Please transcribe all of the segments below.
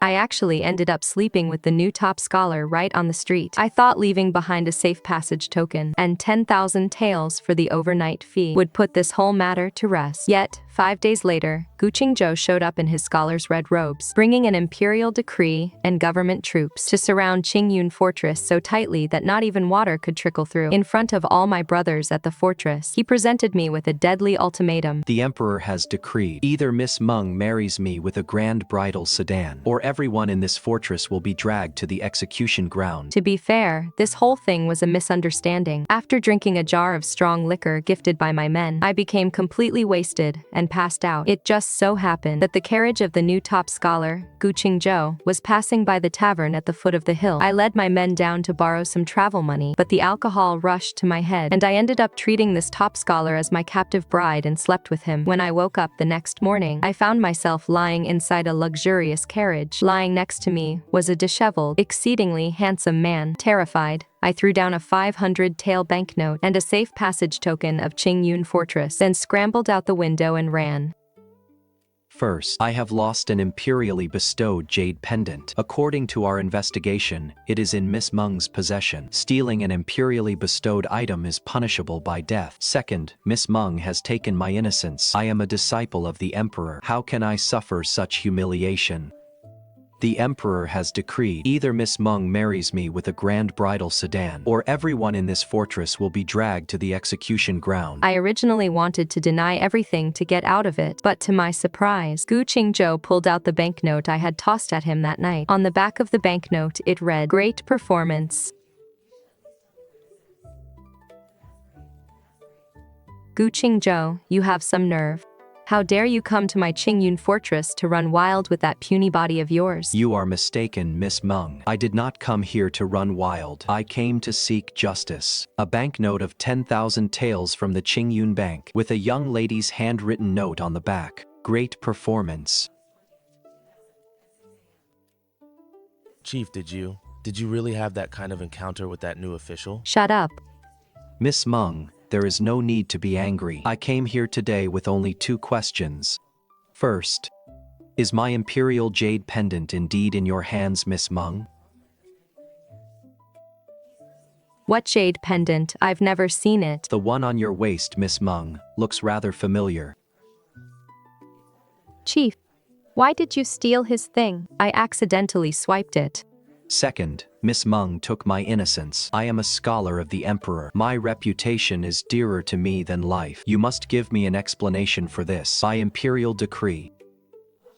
I actually ended up sleeping with the new top scholar right on the street. I thought leaving behind a safe passage token and 10,000 taels for the overnight fee would put this whole matter to rest. Yet, 5 days later, Gu Qingzhou showed up in his scholar's red robes, bringing an imperial decree and government troops to surround Qingyun fortress so tightly that not even water could trickle through. In front of all my brothers at the fortress, he presented me with a deadly ultimatum. The emperor has decreed, either Miss Meng marries me with a grand bridal sedan, or everyone in this fortress will be dragged to the execution ground. To be fair, this whole thing was a misunderstanding. After drinking a jar of strong liquor gifted by my men, I became completely wasted and passed out. It just so happened that the carriage of the new top scholar, Gu Qingzhou, was passing by the tavern at the foot of the hill. I led my men down to borrow some travel money, but the alcohol rushed to my head, and I ended up treating this top scholar as my captive bride and slept with him. When I woke up the next morning, I found myself lying inside a luxurious carriage. Lying next to me was a disheveled, exceedingly handsome man. Terrified, I threw down a 500 tael banknote and a safe passage token of Qingyun fortress, then scrambled out the window and ran. First, I have lost an imperially bestowed jade pendant. According to our investigation, it is in Miss Meng's possession. Stealing an imperially bestowed item is punishable by death. Second, Miss Meng has taken my innocence. I am a disciple of the emperor. How can I suffer such humiliation? The emperor has decreed, either Miss Meng marries me with a grand bridal sedan, or everyone in this fortress will be dragged to the execution ground. I originally wanted to deny everything to get out of it, but to my surprise, Gu Qingzhou pulled out the banknote I had tossed at him that night. On the back of the banknote, it read, "Great performance." Gu Qingzhou, you have some nerve. How dare you come to my Qingyun fortress to run wild with that puny body of yours? You are mistaken, Miss Meng. I did not come here to run wild. I came to seek justice. A banknote of 10,000 taels from the Qingyun Bank, with a young lady's handwritten note on the back. Great performance. Chief, did you really have that kind of encounter with that new official? Shut up. Miss Meng, there is no need to be angry. I came here today with only 2 questions. First, is my imperial jade pendant indeed in your hands, Miss Meng? What jade pendant? I've never seen it. The one on your waist, Miss Meng, looks rather familiar. Chief, why did you steal his thing? I accidentally swiped it. Second, Miss Meng took my innocence. I am a scholar of the emperor. My reputation is dearer to me than life. You must give me an explanation for this. By imperial decree.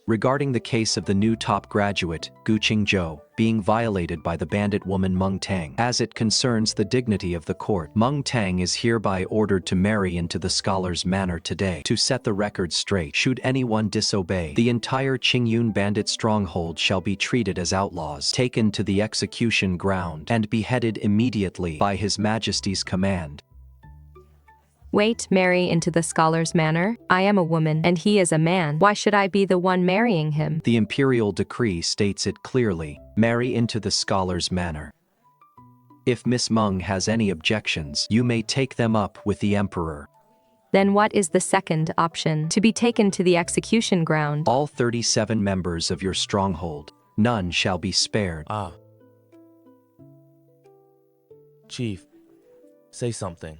Regarding the case of the new top graduate, Gu Qingzhou, being violated by the bandit woman Meng Tang. As it concerns the dignity of the court, Meng Tang is hereby ordered to marry into the scholar's manor today. To set the record straight, should anyone disobey, the entire Qingyun bandit stronghold shall be treated as outlaws, taken to the execution ground, and beheaded immediately by His Majesty's command. Wait, marry into the scholar's manor? I am a woman, and he is a man. Why should I be the one marrying him? The imperial decree states it clearly. Marry into the scholar's manor. If Miss Meng has any objections, you may take them up with the emperor. Then what is the second option? To be taken to the execution ground. All 37 members of your stronghold. None shall be spared. Ah. Chief, say something.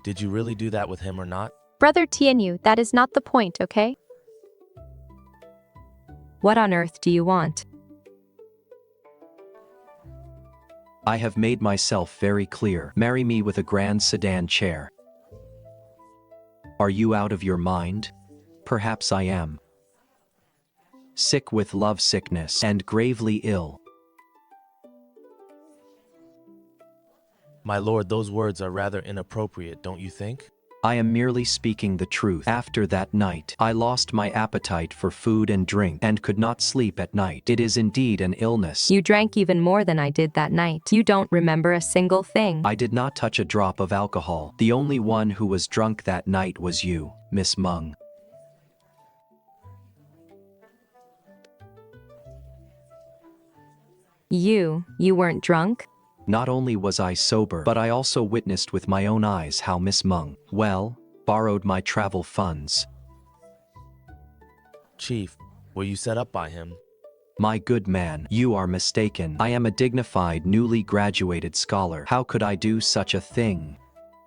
Did you really do that with him or not? Brother Tianyu, that is not the point, okay? What on earth do you want? I have made myself very clear. Marry me with a grand sedan chair. Are you out of your mind? Perhaps I am. Sick with love sickness and gravely ill. My lord, those words are rather inappropriate, don't you think? I am merely speaking the truth. After that night, I lost my appetite for food and drink and could not sleep at night. It is indeed an illness. You drank even more than I did that night. You don't remember a single thing. I did not touch a drop of alcohol. The only one who was drunk that night was you, Miss Meng. You weren't drunk? Not only was I sober, but I also witnessed with my own eyes how Miss Meng, well, borrowed my travel funds. Chief, were you set up by him? My good man, you are mistaken. I am a dignified, newly graduated scholar. How could I do such a thing?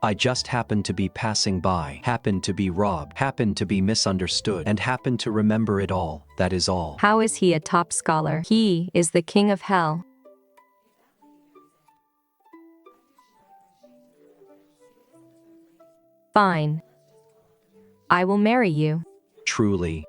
I just happened to be passing by, happened to be robbed, happened to be misunderstood, and happened to remember it all, that is all. How is he a top scholar? He is the king of hell. Fine. I will marry you. Truly.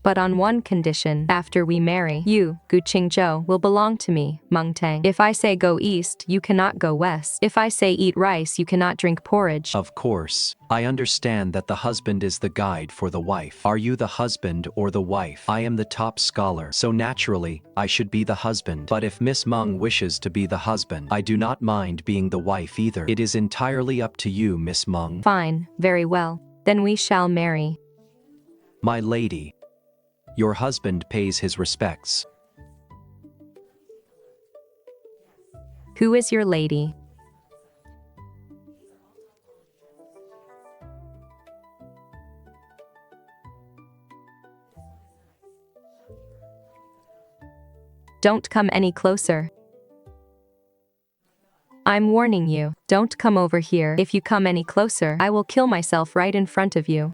But on one condition. After we marry, you, Gu Qingzhou, will belong to me, Meng Tang. If I say go east, you cannot go west. If I say eat rice, you cannot drink porridge. Of course. I understand that the husband is the guide for the wife. Are you the husband or the wife? I am the top scholar, so naturally, I should be the husband. But if Miss Meng wishes to be the husband, I do not mind being the wife either. It is entirely up to you, Miss Meng. Fine, very well. Then we shall marry. My lady. Your husband pays his respects. Who is your lady? Don't come any closer. I'm warning you, don't come over here. If you come any closer, I will kill myself right in front of you.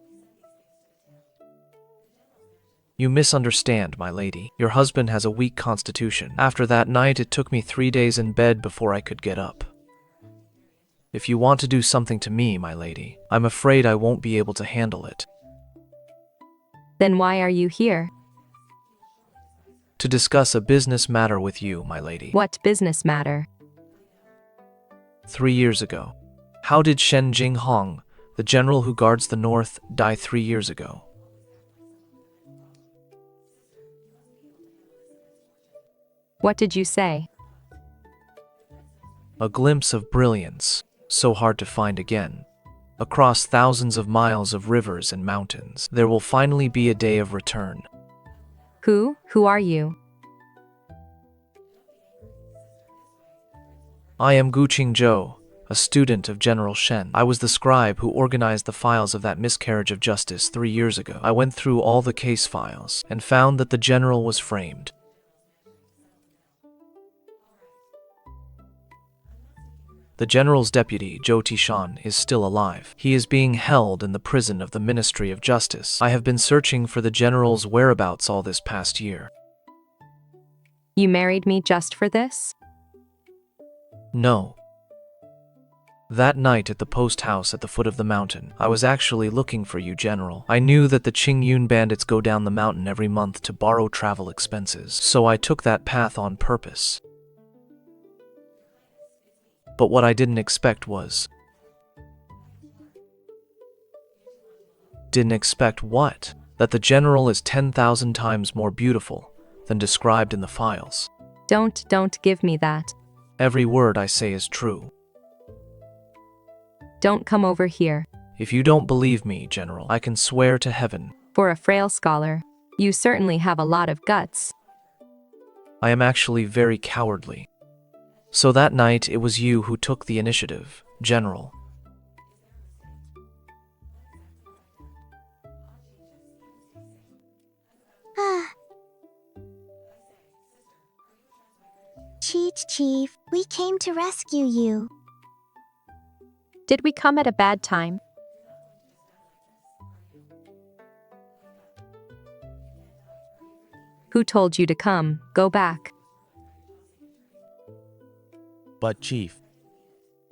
You misunderstand, my lady. Your husband has a weak constitution. After that night, it took me 3 days in bed before I could get up. If you want to do something to me, my lady, I'm afraid I won't be able to handle it. Then why are you here? To discuss a business matter with you, my lady. What business matter? 3 years ago. How did Shen Jinghong, the general who guards the north, die 3 years ago? What did you say? A glimpse of brilliance, so hard to find again. Across thousands of miles of rivers and mountains, there will finally be a day of return. Who are you? I am Gu Qingzhou, a student of General Shen. I was the scribe who organized the files of that miscarriage of justice 3 years ago. I went through all the case files and found that the general was framed. The general's deputy, Zhou Tishan, is still alive. He is being held in the prison of the Ministry of Justice. I have been searching for the general's whereabouts all this past year. You married me just for this? No. That night at the post house at the foot of the mountain, I was actually looking for you, General. I knew that the Qingyun bandits go down the mountain every month to borrow travel expenses, so I took that path on purpose. But what I didn't expect was... Didn't expect what? That the general is 10,000 times more beautiful than described in the files. Don't give me that. Every word I say is true. Don't come over here. If you don't believe me, General, I can swear to heaven. For a frail scholar, you certainly have a lot of guts. I am actually very cowardly. So that night, it was you who took the initiative, General. Chief, we came to rescue you. Did we come at a bad time? Who told you to come? Go back. But Chief,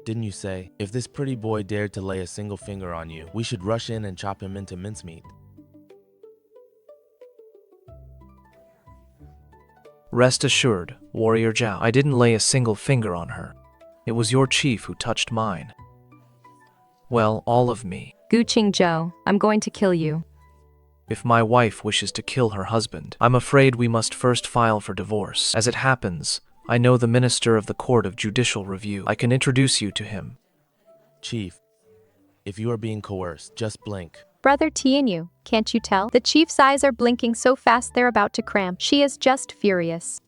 didn't you say, if this pretty boy dared to lay a single finger on you, we should rush in and chop him into mincemeat? Rest assured, Warrior Zhao, I didn't lay a single finger on her. It was your chief who touched mine. Well, all of me. Gu Qingzhou, I'm going to kill you. If my wife wishes to kill her husband, I'm afraid we must first file for divorce. As it happens, I know the Minister of the Court of Judicial Review. I can introduce you to him. Chief, if you are being coerced, just blink. Brother Tianyu, can't you tell? The chief's eyes are blinking so fast they're about to cramp. She is just furious.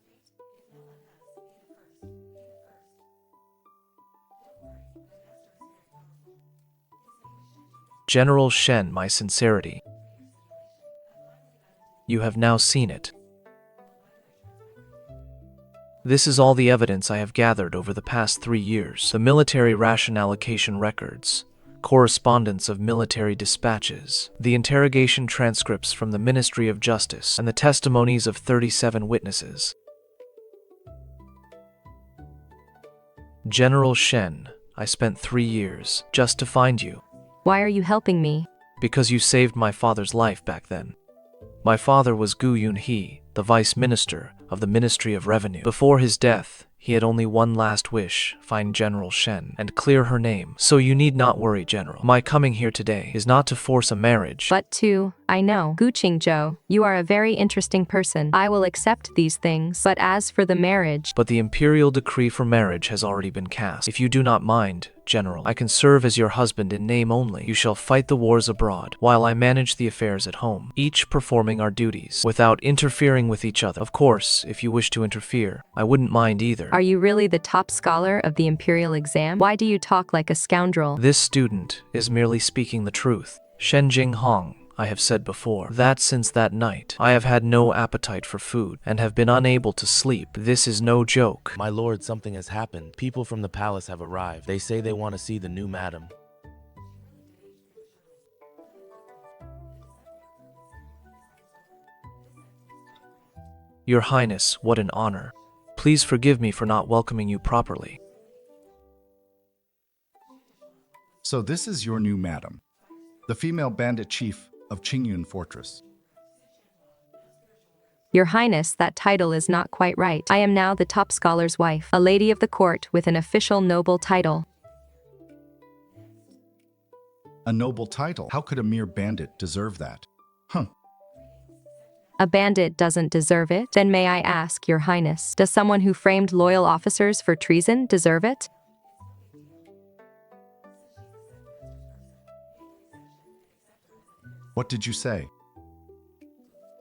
General Shen, my sincerity. You have now seen it. This is all the evidence I have gathered over the past 3 years. The military ration allocation records, correspondence of military dispatches, the interrogation transcripts from the Ministry of Justice, and the testimonies of 37 witnesses. General Shen, I spent 3 years just to find you. Why are you helping me? Because you saved my father's life back then. My father was Gu Yunhe, the vice minister of the Ministry of Revenue. Before his death, he had only one last wish: find General Shen and clear her name. So you need not worry, General. My coming here today is not to force a marriage. I know. Gu Qingzhou, you are a very interesting person. I will accept these things. But as for the marriage... But the imperial decree for marriage has already been cast. If you do not mind, General, I can serve as your husband in name only. You shall fight the wars abroad, while I manage the affairs at home, each performing our duties, without interfering with each other. Of course, if you wish to interfere, I wouldn't mind either. Are you really the top scholar of the imperial exam? Why do you talk like a scoundrel? This student is merely speaking the truth. Shen Jinghong, I have said before that since that night, I have had no appetite for food and have been unable to sleep. This is no joke. My lord, something has happened. People from the palace have arrived. They say they want to see the new madam. Your Highness, what an honor. Please forgive me for not welcoming you properly. So this is your new madam, the female bandit chief of Qingyun Fortress. Your Highness, that title is not quite right. I am now the top scholar's wife, a lady of the court with an official noble title. A noble title? How could a mere bandit deserve that? A bandit doesn't deserve it? Then may I ask, Your Highness, does someone who framed loyal officers for treason deserve it? What did you say?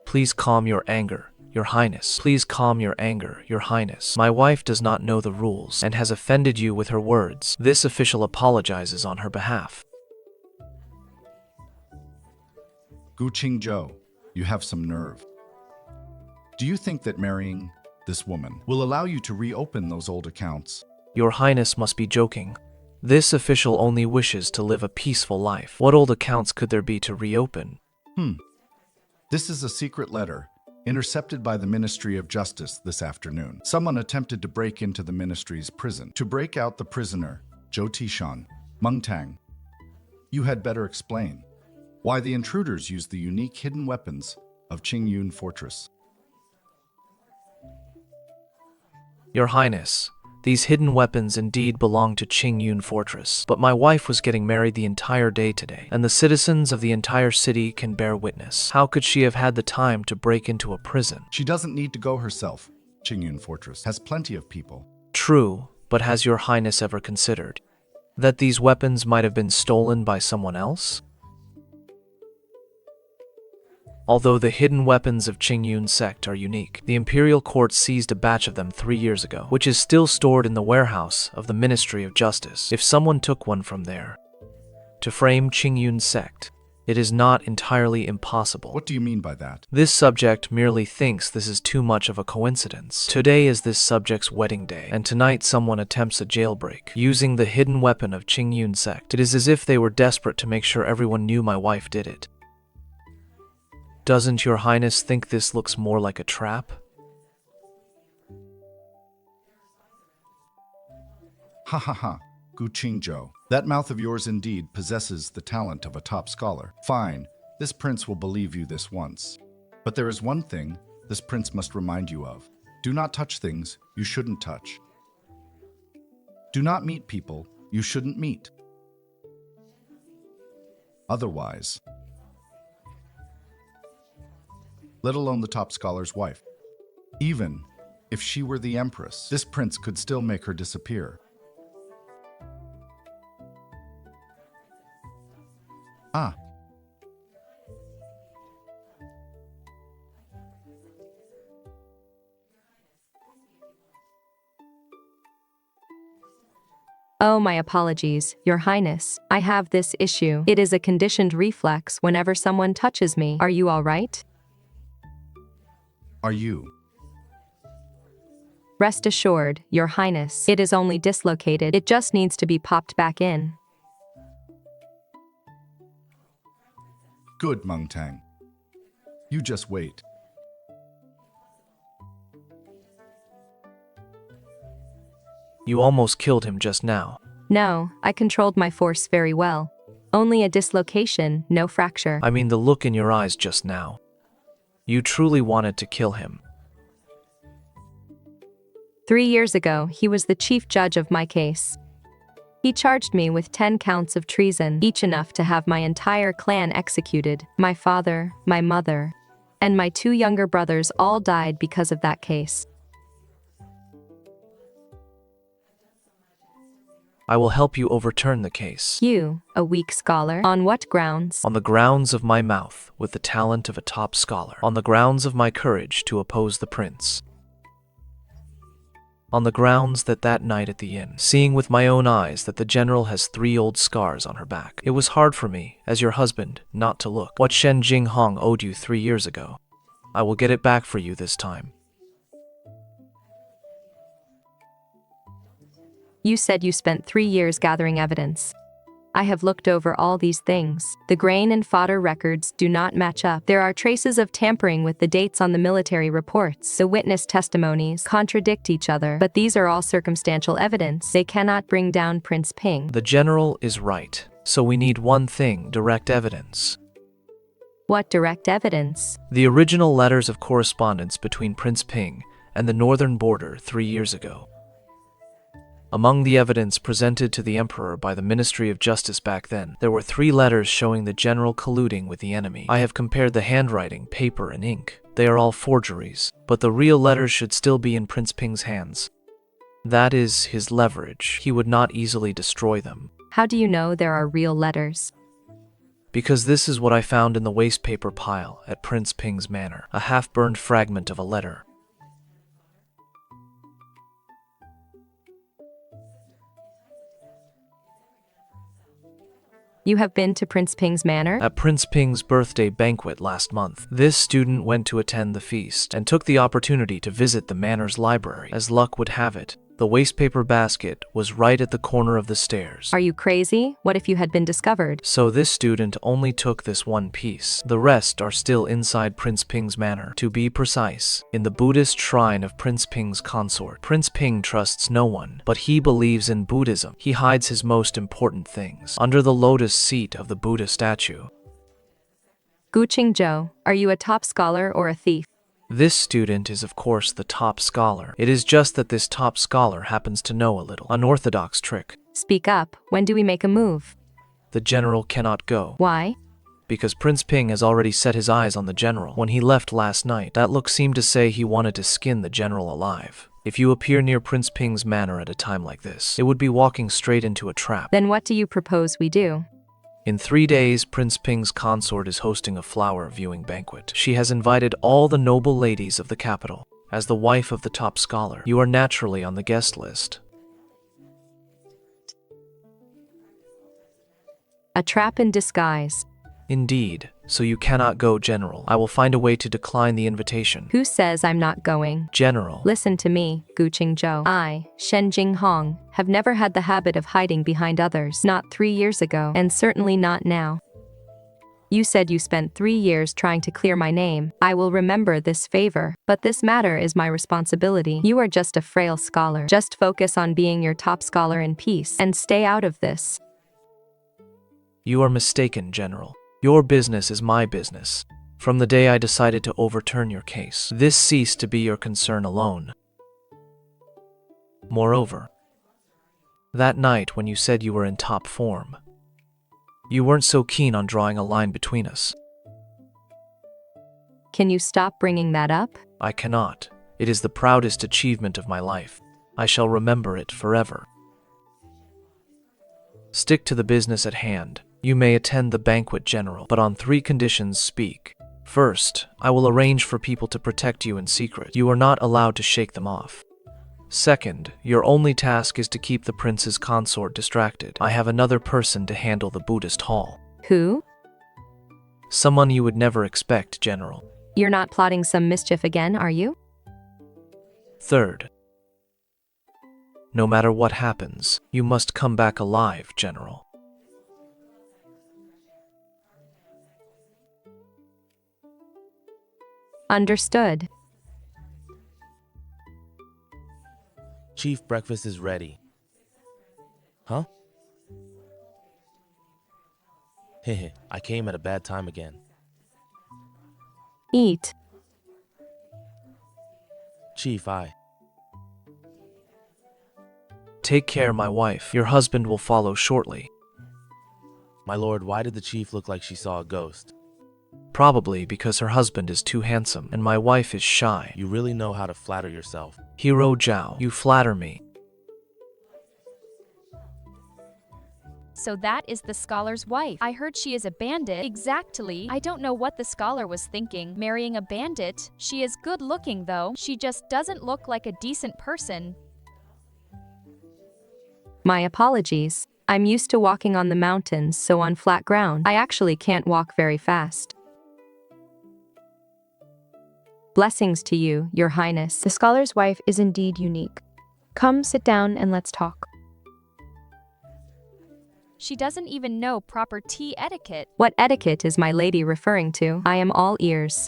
Please calm your anger, Your Highness. Please calm your anger, Your Highness. My wife does not know the rules and has offended you with her words. This official apologizes on her behalf. Gu Qingzhou, you have some nerve. Do you think that marrying this woman will allow you to reopen those old accounts? Your Highness must be joking. This official only wishes to live a peaceful life. What old accounts could there be to reopen? This is a secret letter intercepted by the Ministry of Justice this afternoon. Someone attempted to break into the ministry's prison to break out the prisoner, Zhou Tishan, Meng Tang. You had better explain why the intruders used the unique hidden weapons of Qingyun Fortress. Your Highness, these hidden weapons indeed belong to Qingyun Fortress, but my wife was getting married the entire day today, and the citizens of the entire city can bear witness. How could she have had the time to break into a prison? She doesn't need to go herself. Qingyun Fortress has plenty of people. True, but has Your Highness ever considered that these weapons might have been stolen by someone else? Although the hidden weapons of Qingyun sect are unique, the imperial court seized a batch of them 3 years ago, which is still stored in the warehouse of the Ministry of Justice. If someone took one from there to frame Qingyun sect, it is not entirely impossible. What do you mean by that? This subject merely thinks this is too much of a coincidence. Today is this subject's wedding day, and tonight someone attempts a jailbreak using the hidden weapon of Qingyun sect. It is as if they were desperate to make sure everyone knew my wife did it. Doesn't Your Highness think this looks more like a trap? Ha ha ha, Gu Qingzhou. That mouth of yours indeed possesses the talent of a top scholar. Fine, this prince will believe you this once. But there is one thing this prince must remind you of. Do not touch things you shouldn't touch. Do not meet people you shouldn't meet. Otherwise, let alone the top scholar's wife. Even if she were the empress, this prince could still make her disappear. Ah. Oh, my apologies, Your Highness. I have this issue. It is a conditioned reflex whenever someone touches me. Are you all right? Are you Rest assured, Your Highness, it is only dislocated. It just needs to be popped back in. Good, Meng Tang. You just wait. You almost killed him just now. No, I controlled my force very well. Only a dislocation, no fracture. I mean the look in your eyes just now. You truly wanted to kill him. 3 years ago, he was the chief judge of my case. He charged me with 10 counts of treason, each enough to have my entire clan executed. My father, my mother, and my 2 younger brothers all died because of that case. I will help you overturn the case. You, a weak scholar, on what grounds? On the grounds of my mouth, with the talent of a top scholar. On the grounds of my courage to oppose the prince. On the grounds that night at the inn, seeing with my own eyes that the general has 3 old scars on her back, it was hard for me, as your husband, not to look. What Shen Jinghong owed you 3 years ago, I will get it back for you this time. You said you spent 3 years gathering evidence. I have looked over all these things. The grain and fodder records do not match up. There are traces of tampering with the dates on the military reports. The witness testimonies contradict each other, but these are all circumstantial evidence. They cannot bring down Prince Ping. The general is right, so we need one thing: direct evidence. What direct evidence? The original letters of correspondence between Prince Ping and the northern border 3 years ago. Among the evidence presented to the emperor by the Ministry of Justice back then, there were 3 letters showing the general colluding with the enemy. I have compared the handwriting, paper, and ink. They are all forgeries, but the real letters should still be in Prince Ping's hands. That is his leverage. He would not easily destroy them. How do you know there are real letters? Because this is what I found in the waste paper pile at Prince Ping's manor, a half-burned fragment of a letter. You have been to Prince Ping's manor? At Prince Ping's birthday banquet last month, this student went to attend the feast and took the opportunity to visit the manor's library. As luck would have it, the wastepaper basket was right at the corner of the stairs. Are you crazy? What if you had been discovered? So this student only took this one piece. The rest are still inside Prince Ping's manor. To be precise, in the Buddhist shrine of Prince Ping's consort. Prince Ping trusts no one, but he believes in Buddhism. He hides his most important things under the lotus seat of the Buddha statue. Gu Qingzhou, are you a top scholar or a thief? This student is of course the top scholar. It is just that this top scholar happens to know a little unorthodox trick. Speak up. When do we make a move? The general cannot go. Why? Because Prince Ping has already set his eyes on the general. When he left last night, that look seemed to say he wanted to skin the general alive. If you appear near Prince Ping's manor at a time like this, it would be walking straight into a trap. Then what do you propose we do? In 3 days, Prince Ping's consort is hosting a flower viewing banquet. She has invited all the noble ladies of the capital. As the wife of the top scholar, you are naturally on the guest list. A trap in disguise. Indeed, so you cannot go, General. I will find a way to decline the invitation. Who says I'm not going? General. Listen to me, Gu Qingzhou. I, Shen Jinghong, have never had the habit of hiding behind others. Not 3 years ago, and certainly not now. You said you spent 3 years trying to clear my name. I will remember this favor, but this matter is my responsibility. You are just a frail scholar. Just focus on being your top scholar in peace, and stay out of this. You are mistaken, General. Your business is my business. From the day I decided to overturn your case, this ceased to be your concern alone. Moreover, that night when you said you were in top form, you weren't so keen on drawing a line between us. Can you stop bringing that up? I cannot. It is the proudest achievement of my life. I shall remember it forever. Stick to the business at hand. You may attend the banquet, General, but on 3 conditions speak. First, I will arrange for people to protect you in secret. You are not allowed to shake them off. Second, your only task is to keep the prince's consort distracted. I have another person to handle the Buddhist hall. Who? Someone you would never expect, General. You're not plotting some mischief again, are you? Third, No matter what happens, you must come back alive, General. Understood. Chief, breakfast is ready. Huh? Hehe, I came at a bad time again. Eat. Chief, Take care, my wife. Your husband will follow shortly. My lord, why did the chief look like she saw a ghost? Probably because her husband is too handsome and my wife is shy. You really know how to flatter yourself. Hero Zhao, you flatter me. So that is the scholar's wife. I heard she is a bandit. Exactly. I don't know what the scholar was thinking. Marrying a bandit. She is good looking though. She just doesn't look like a decent person. My apologies. I'm used to walking on the mountains, so on flat ground, I actually can't walk very fast. Blessings to you, Your Highness. The scholar's wife is indeed unique. Come, sit down and let's talk. She doesn't even know proper tea etiquette. What etiquette is my lady referring to? I am all ears.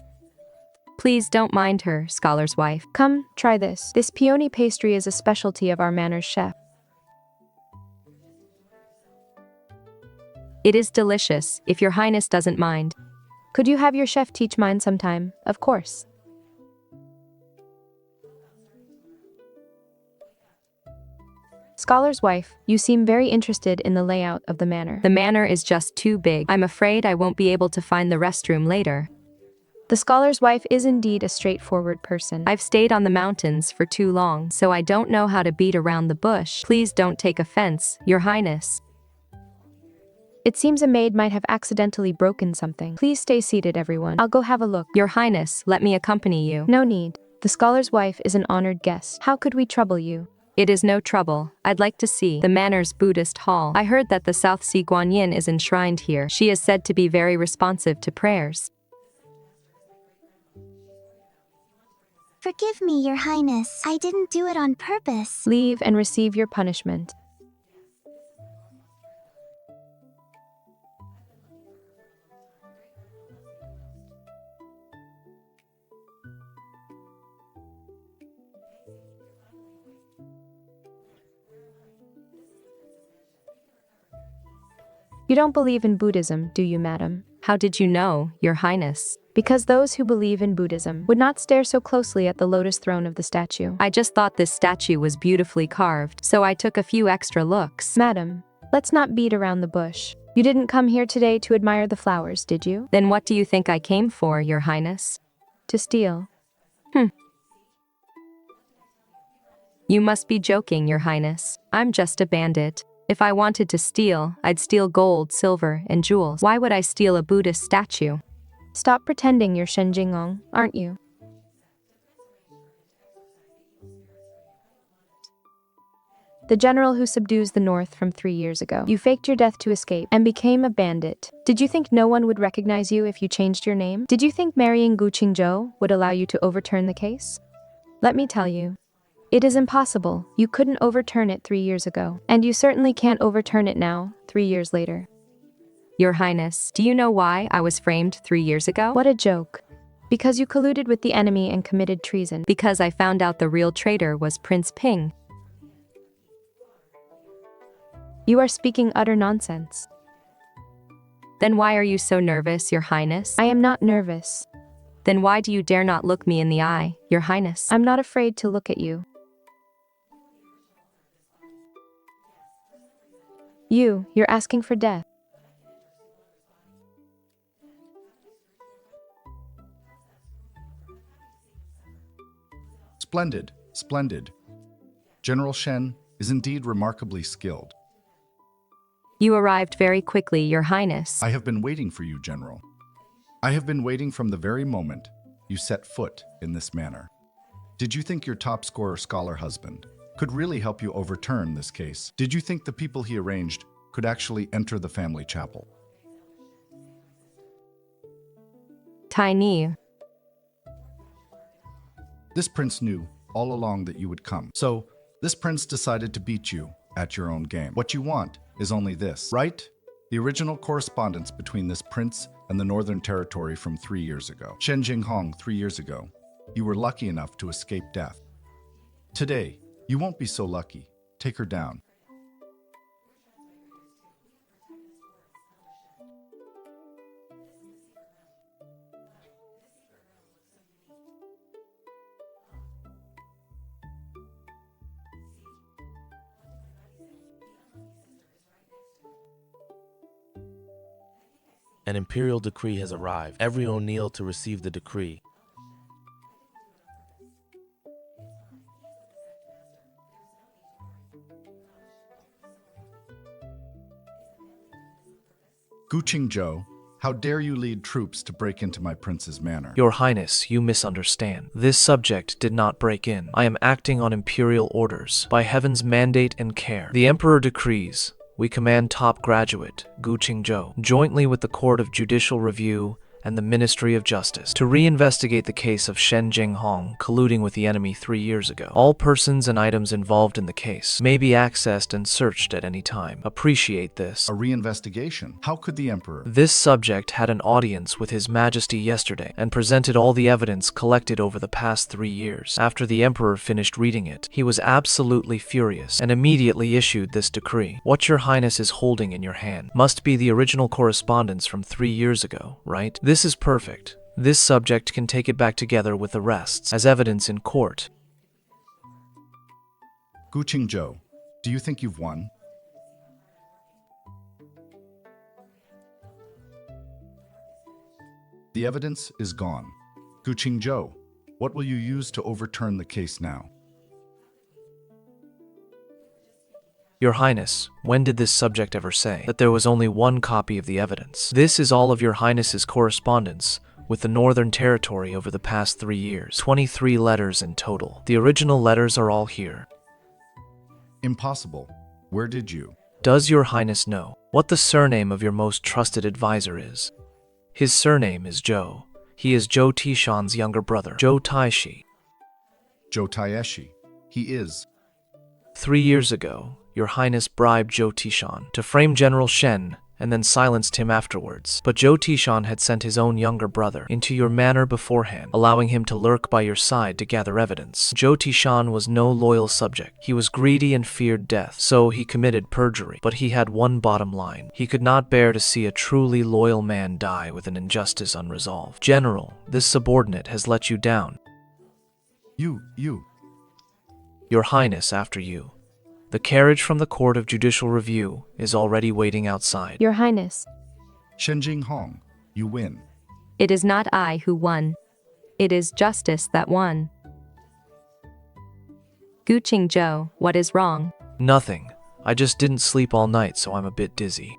Please don't mind her, scholar's wife. Come, try this. This peony pastry is a specialty of our manor's chef. It is delicious, if Your Highness doesn't mind. Could you have your chef teach mine sometime? Of course. Scholar's wife, you seem very interested in the layout of the manor. The manor is just too big. I'm afraid I won't be able to find the restroom later. The scholar's wife is indeed a straightforward person. I've stayed on the mountains for too long, so I don't know how to beat around the bush. Please don't take offense, Your Highness. It seems a maid might have accidentally broken something. Please stay seated, everyone. I'll go have a look. Your Highness, let me accompany you. No need. The scholar's wife is an honored guest. How could we trouble you? It is no trouble. I'd like to see the manor's Buddhist hall. I heard that the South Sea Guanyin is enshrined here. She is said to be very responsive to prayers. Forgive me, Your Highness. I didn't do it on purpose. Leave and receive your punishment. You don't believe in Buddhism, do you, madam? How did you know, Your Highness? Because those who believe in Buddhism would not stare so closely at the lotus throne of the statue. I just thought this statue was beautifully carved, so I took a few extra looks. Madam, let's not beat around the bush. You didn't come here today to admire the flowers, did you? Then what do you think I came for, Your Highness? To steal. You must be joking, Your Highness. I'm just a bandit. If I wanted to steal, I'd steal gold, silver, and jewels. Why would I steal a Buddhist statue? Stop pretending you're Shen Jinghong, aren't you? The general who subdues the north from 3 years ago. You faked your death to escape and became a bandit. Did you think no one would recognize you if you changed your name? Did you think marrying Gu Qingzhou would allow you to overturn the case? Let me tell you. It is impossible. You couldn't overturn it 3 years ago. And you certainly can't overturn it now, 3 years later. Your Highness, do you know why I was framed 3 years ago? What a joke. Because you colluded with the enemy and committed treason. Because I found out the real traitor was Prince Ping. You are speaking utter nonsense. Then why are you so nervous, Your Highness? I am not nervous. Then why do you dare not look me in the eye, Your Highness? I'm not afraid to look at you. You're asking for death. Splendid, splendid. General Shen is indeed remarkably skilled. You arrived very quickly, Your Highness. I have been waiting for you, General. I have been waiting from the very moment you set foot in this manor. Did you think your top scorer scholar husband could really help you overturn this case? Did you think the people he arranged could actually enter the family chapel? Tiny. This prince knew all along that you would come. So, This prince decided to beat you at your own game. What you want is only this, right? The original correspondence between this prince and the Northern Territory from 3 years ago. Shen Jinghong 3 years ago. You were lucky enough to escape death. Today, you won't be so lucky. Take her down. An imperial decree has arrived. Everyone kneel to receive the decree. Gu Qingzhou, how dare you lead troops to break into my prince's manor? Your Highness, you misunderstand. This subject did not break in. I am acting on imperial orders, by heaven's mandate and care. The Emperor decrees, we command top graduate, Gu Qingzhou, jointly with the Court of Judicial Review and the Ministry of Justice, to reinvestigate the case of Shen Jinghong colluding with the enemy 3 years ago. All persons and items involved in the case may be accessed and searched at any time. Appreciate this. A reinvestigation? How could the emperor? This subject had an audience with His Majesty yesterday and presented all the evidence collected over the past 3 years. After the emperor finished reading it, he was absolutely furious and immediately issued this decree. What your Highness is holding in your hand must be the original correspondence from 3 years ago, right? This is perfect. This subject can take it back together with the rests as evidence in court. Gu Qingzhou, do you think you've won? The evidence is gone. Gu Qingzhou, what will you use to overturn the case now? Your Highness, when did this subject ever say that there was only one copy of the evidence? This is all of your Highness's correspondence with the Northern Territory over the past 3 years. 23 letters in total. The original letters are all here. Impossible. Where did you? Does your Highness know what the surname of your most trusted advisor is? His surname is Zhou. He is Zhou Tishan's younger brother, Zhou Taishi. Zhou Taishi. He is. 3 years ago, your Highness bribed Zhou Tishan to frame General Shen and then silenced him afterwards. But Zhou Tishan had sent his own younger brother into your manor beforehand, allowing him to lurk by your side to gather evidence. Zhou Tishan was no loyal subject. He was greedy and feared death, so he committed perjury. But he had one bottom line. He could not bear to see a truly loyal man die with an injustice unresolved. General, this subordinate has let you down. You. Your Highness, after you. The carriage from the Court of Judicial Review is already waiting outside. Your Highness. Shen Jinghong, you win. It is not I who won. It is justice that won. Gu Qingzhou, what is wrong? Nothing. I just didn't sleep all night, so I'm a bit dizzy.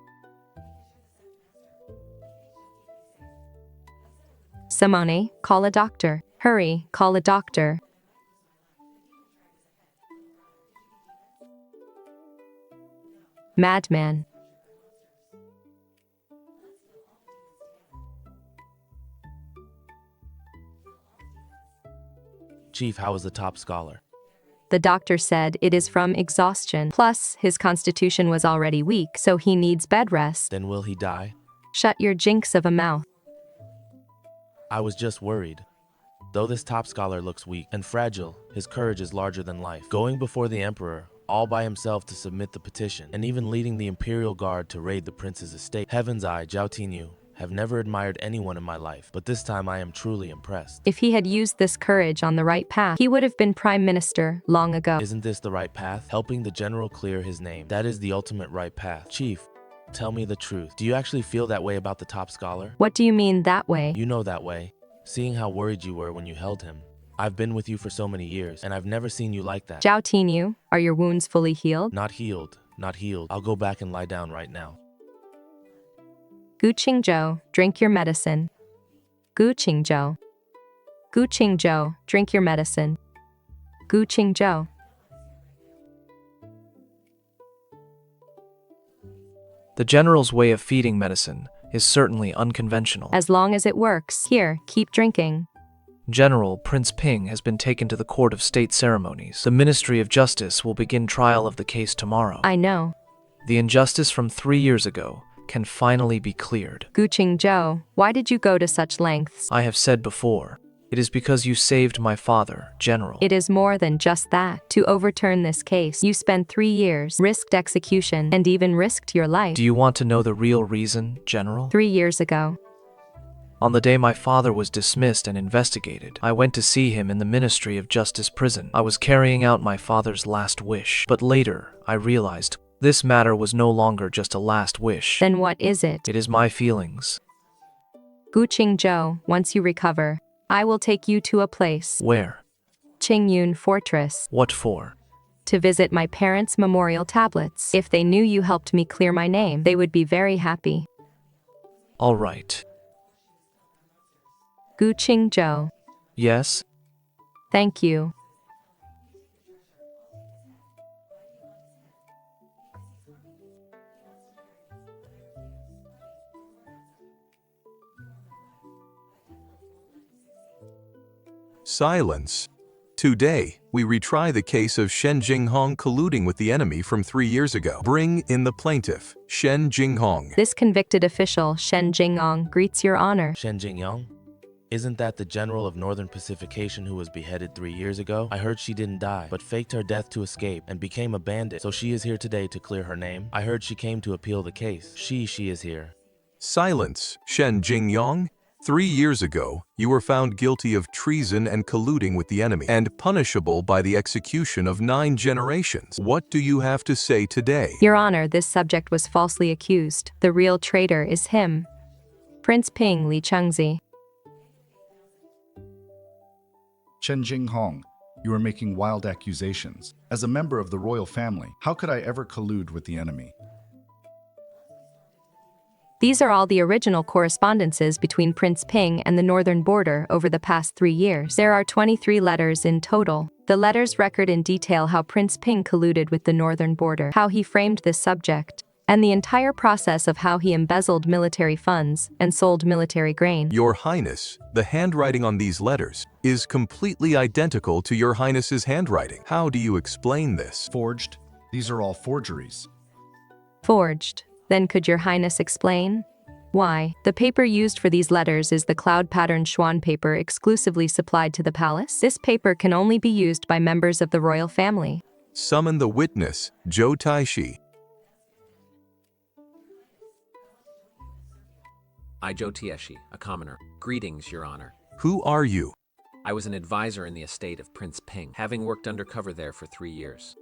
Simone, call a doctor. Hurry, call a doctor. Madman. Chief, how is the top scholar? The doctor said it is from exhaustion. Plus, his constitution was already weak, so he needs bed rest. Then will he die? Shut your jinx of a mouth. I was just worried. Though this top scholar looks weak and fragile, his courage is larger than life. Going before the emperor, all by himself to submit the petition, and even leading the imperial guard to raid the prince's estate. Heaven's eye, Zhao Tinyu, have never admired anyone in my life, but this time I am truly impressed. If he had used this courage on the right path, he would have been prime minister long ago. Isn't this the right path? Helping the general clear his name. That is the ultimate right path. Chief, tell me the truth. Do you actually feel that way about the top scholar? What do you mean that way? You know that way. Seeing how worried you were when you held him. I've been with you for so many years, and I've never seen you like that. Zhao Tinyu, are your wounds fully healed? Not healed. Not healed. I'll go back and lie down right now. Gu Qingzhou, drink your medicine. Gu Qingzhou. Gu Qingzhou, drink your medicine. Gu Qingzhou. The general's way of feeding medicine is certainly unconventional. As long as it works. Here, keep drinking. General, Prince Ping has been taken to the Court of State Ceremonies. The Ministry of Justice will begin trial of the case tomorrow. I know. The injustice from 3 years ago can finally be cleared. Gu Qingzhou, why did you go to such lengths? I have said before, it is because you saved my father, General. It is more than just that. To overturn this case, you spent 3 years, risked execution, and even risked your life. Do you want to know the real reason, General? 3 years ago. On the day my father was dismissed and investigated, I went to see him in the Ministry of Justice prison. I was carrying out my father's last wish, but later I realized this matter was no longer just a last wish. Then what is it? It is my feelings. Gu Qingzhou, once you recover, I will take you to a place. Where? Qingyun Fortress. What for? To visit my parents' memorial tablets. If they knew you helped me clear my name, they would be very happy. All right. Gu Qingzhou. Yes? Thank you. Silence. Today, we retry the case of Shen Jinghong colluding with the enemy from 3 years ago. Bring in the plaintiff, Shen Jinghong. This convicted official, Shen Jinghong, greets your honor. Shen Jinghong? Isn't that the general of Northern Pacification who was beheaded 3 years ago? I heard she didn't die, but faked her death to escape and became a bandit, so she is here today to clear her name. I heard she came to appeal the case. She is here. Silence, Shen Jinghong. 3 years ago, you were found guilty of treason and colluding with the enemy, and punishable by the execution of 9 generations. What do you have to say today? Your honor, this subject was falsely accused. The real traitor is him. Prince Ping Li Chengzi. Shen Jinghong, you are making wild accusations. As a member of the royal family, how could I ever collude with the enemy? These are all the original correspondences between Prince Ping and the northern border over the past 3 years. There are 23 letters in total. The letters record in detail how Prince Ping colluded with the northern border, how he framed this subject, and the entire process of how he embezzled military funds and sold military grain. Your Highness, the handwriting on these letters is completely identical to your Highness's handwriting. How do you explain this? Forged? These are all forgeries. Forged. Then could your highness explain? Why? The paper used for these letters is the cloud pattern Xuan paper exclusively supplied to the palace. This paper can only be used by members of the royal family. Summon the witness, Zhou Taishi. I, Zhou Tieshi, a commoner. Greetings, Your Honor. Who are you? I was an advisor in the estate of Prince Ping, having worked undercover there for 3 years.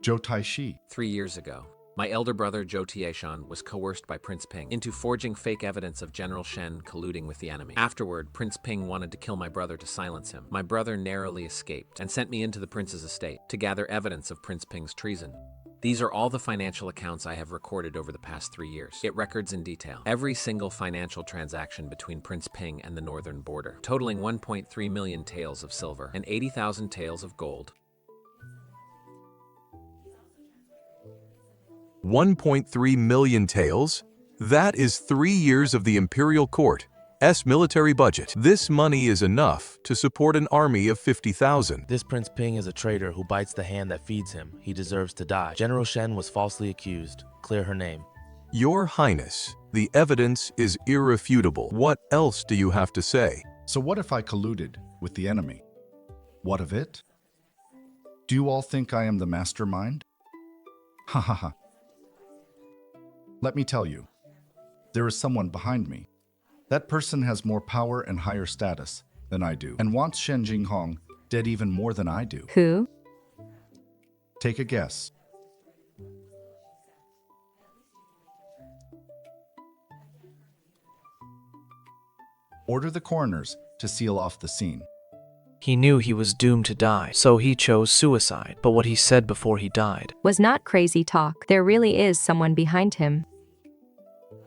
Zhou Taishi. 3 years ago, my elder brother, Zhou Tieshan, was coerced by Prince Ping into forging fake evidence of General Shen colluding with the enemy. Afterward, Prince Ping wanted to kill my brother to silence him. My brother narrowly escaped and sent me into the prince's estate to gather evidence of Prince Ping's treason. These are all the financial accounts I have recorded over the past 3 years. It records in detail every single financial transaction between Prince Ping and the northern border, totaling 1.3 million taels of silver and 80,000 taels of gold. 1.3 million taels? That is 3 years of the imperial court's military budget. This money is enough to support an army of 50,000. This Prince Ping is a traitor who bites the hand that feeds him. He deserves to die. General Shen was falsely accused. Clear her name. Your Highness, the evidence is irrefutable. What else do you have to say? So what if I colluded with the enemy? What of it? Do you all think I am the mastermind? Ha ha ha. Let me tell you, there is someone behind me. That person has more power and higher status than I do, and wants Shen Jinghong dead even more than I do. Who? Take a guess. Order the coroners to seal off the scene. He knew he was doomed to die, so he chose suicide. But what he said before he died Was not crazy talk. There really is someone behind him.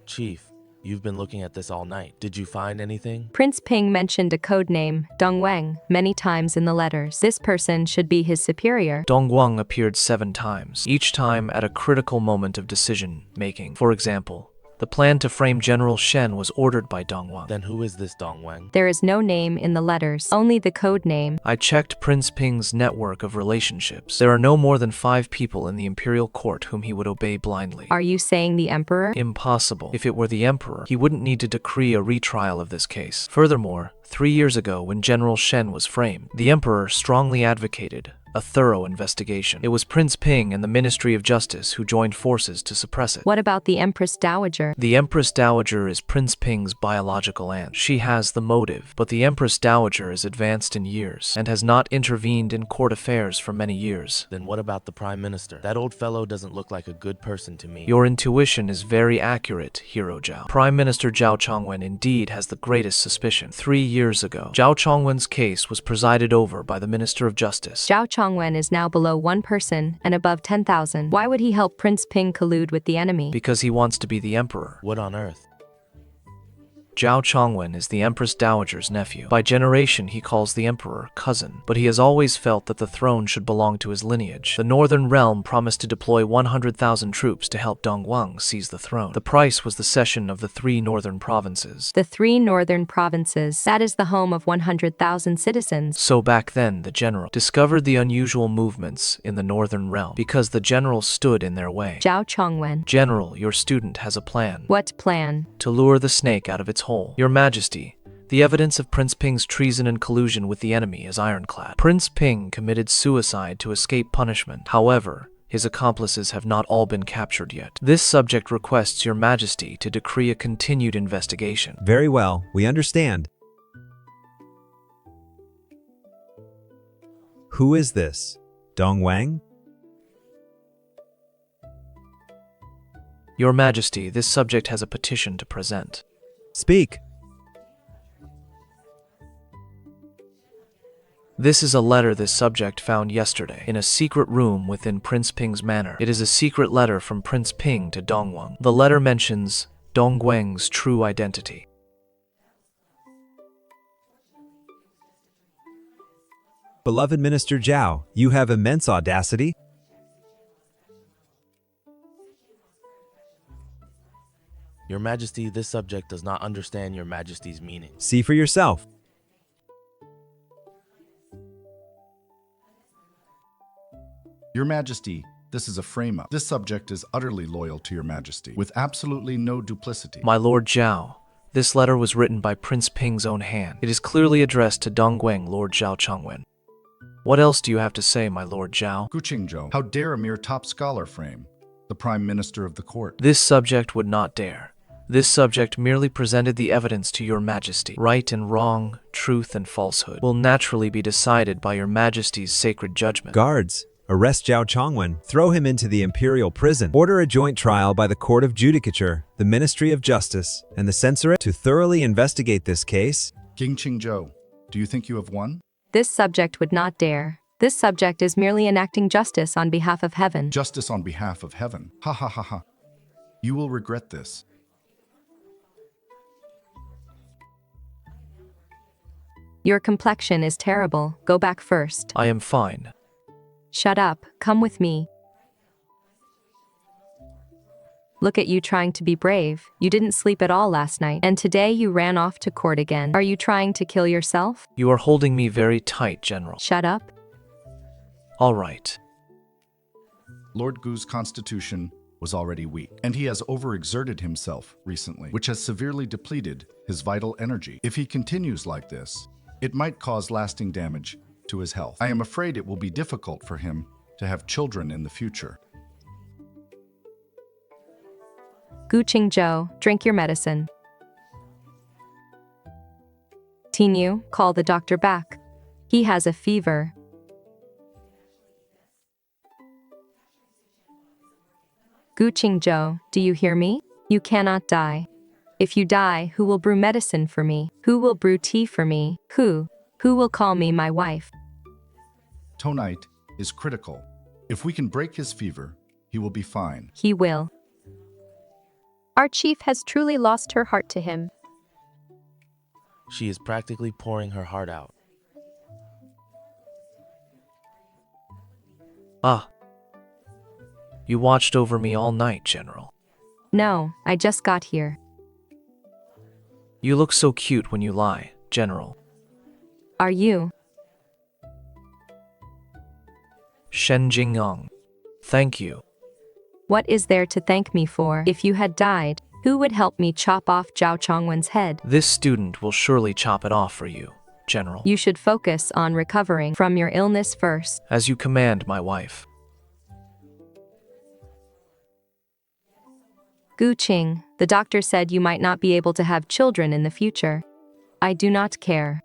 Chief, you've been looking at this all night. Did you find anything? Prince Ping mentioned a code name, Dongweng, many times in the letters. This person should be his superior. Dongguang appeared 7 times, each time at a critical moment of decision-making. For example, The plan to frame General Shen was ordered by Dongwang. Then who is this Dongwang? There is no name in the letters, only the code name. I checked Prince Ping's network of relationships. There are no more than 5 people in the imperial court whom he would obey blindly. Are you saying the emperor? Impossible. If it were the emperor, he wouldn't need to decree a retrial of this case. Furthermore, 3 years ago when General Shen was framed, the emperor strongly advocated a thorough investigation. It was Prince Ping and the Ministry of Justice who joined forces to suppress it. What about the Empress Dowager? The Empress Dowager is Prince Ping's biological aunt. She has the motive, but the Empress Dowager is advanced in years and has not intervened in court affairs for many years. Then what about the Prime Minister? That old fellow doesn't look like a good person to me. Your intuition is very accurate, Hero Zhao. Prime Minister Zhao Chongwen indeed has the greatest suspicion. 3 years ago, Zhao Chongwen's case was presided over by the Minister of Justice. Zhao Chongwen is now below 1 person and above 10,000. Why would he help Prince Ping collude with the enemy? Because he wants to be the emperor. What on earth? Zhao Chongwen is the Empress Dowager's nephew. By generation, he calls the emperor cousin, but he has always felt that the throne should belong to his lineage. The Northern Realm promised to deploy 100,000 troops to help Dongwang seize the throne. The price was the cession of the 3 northern provinces. The 3 northern provinces, that is the home of 100,000 citizens. So back then, the general discovered the unusual movements in the Northern Realm because the general stood in their way. Zhao Chongwen. General, your student has a plan. What plan? To lure the snake out of its hole. Your Majesty, the evidence of Prince Ping's treason and collusion with the enemy is ironclad. Prince Ping committed suicide to escape punishment. However, his accomplices have not all been captured yet. This subject requests Your Majesty to decree a continued investigation. Very well, we understand. Who is this? Dongwang? Your Majesty, this subject has a petition to present. Speak. This is a letter this subject found yesterday in a secret room within Prince Ping's manor. It is a secret letter from Prince Ping to Dongwang. The letter mentions Dongwang's true identity. Beloved Minister Zhao, you have immense audacity. Your Majesty, this subject does not understand Your Majesty's meaning. See for yourself. Your Majesty, this is a frame-up. This subject is utterly loyal to Your Majesty, with absolutely no duplicity. My Lord Zhao, this letter was written by Prince Ping's own hand. It is clearly addressed to Dongwang, Lord Zhao Chongwen. What else do you have to say, my Lord Zhao? Gu Qingzhou, how dare a mere top scholar frame the Prime Minister of the court? This subject would not dare. This subject merely presented the evidence to Your Majesty. Right and wrong, truth and falsehood will naturally be decided by Your Majesty's sacred judgment. Guards, arrest Zhao Chongwen, throw him into the imperial prison, order a joint trial by the Court of Judicature, the Ministry of Justice, and the Censorate to thoroughly investigate this case. Gu Qingzhou, do you think you have won? This subject would not dare. This subject is merely enacting justice on behalf of heaven. Justice on behalf of heaven. Ha ha ha ha. You will regret this. Your complexion is terrible. Go back first. I am fine. Shut up. Come with me. Look at you trying to be brave. You didn't sleep at all last night, and today you ran off to court again. Are you trying to kill yourself? You are holding me very tight, General. Shut up. All right. Lord Gu's constitution was already weak, and he has overexerted himself recently, which has severely depleted his vital energy. If he continues like this, it might cause lasting damage to his health. I am afraid it will be difficult for him to have children in the future. Gu Qingzhou, drink your medicine. Tinyu, call the doctor back. He has a fever. Gu Qingzhou, do you hear me? You cannot die. If you die, who will brew medicine for me? Who will brew tea for me? Who will call me my wife? Tonite is critical. If we can break his fever, he will be fine. He will. Our chief has truly lost her heart to him. She is practically pouring her heart out. Ah. You watched over me all night, General. No, I just got here. You look so cute when you lie, General. Are you? Shen Jinghong. Thank you. What is there to thank me for? If you had died, who would help me chop off Zhao Chongwen's head? This student will surely chop it off for you, General. You should focus on recovering from your illness first. As you command, my wife. Gu Qing, the doctor said you might not be able to have children in the future. I do not care.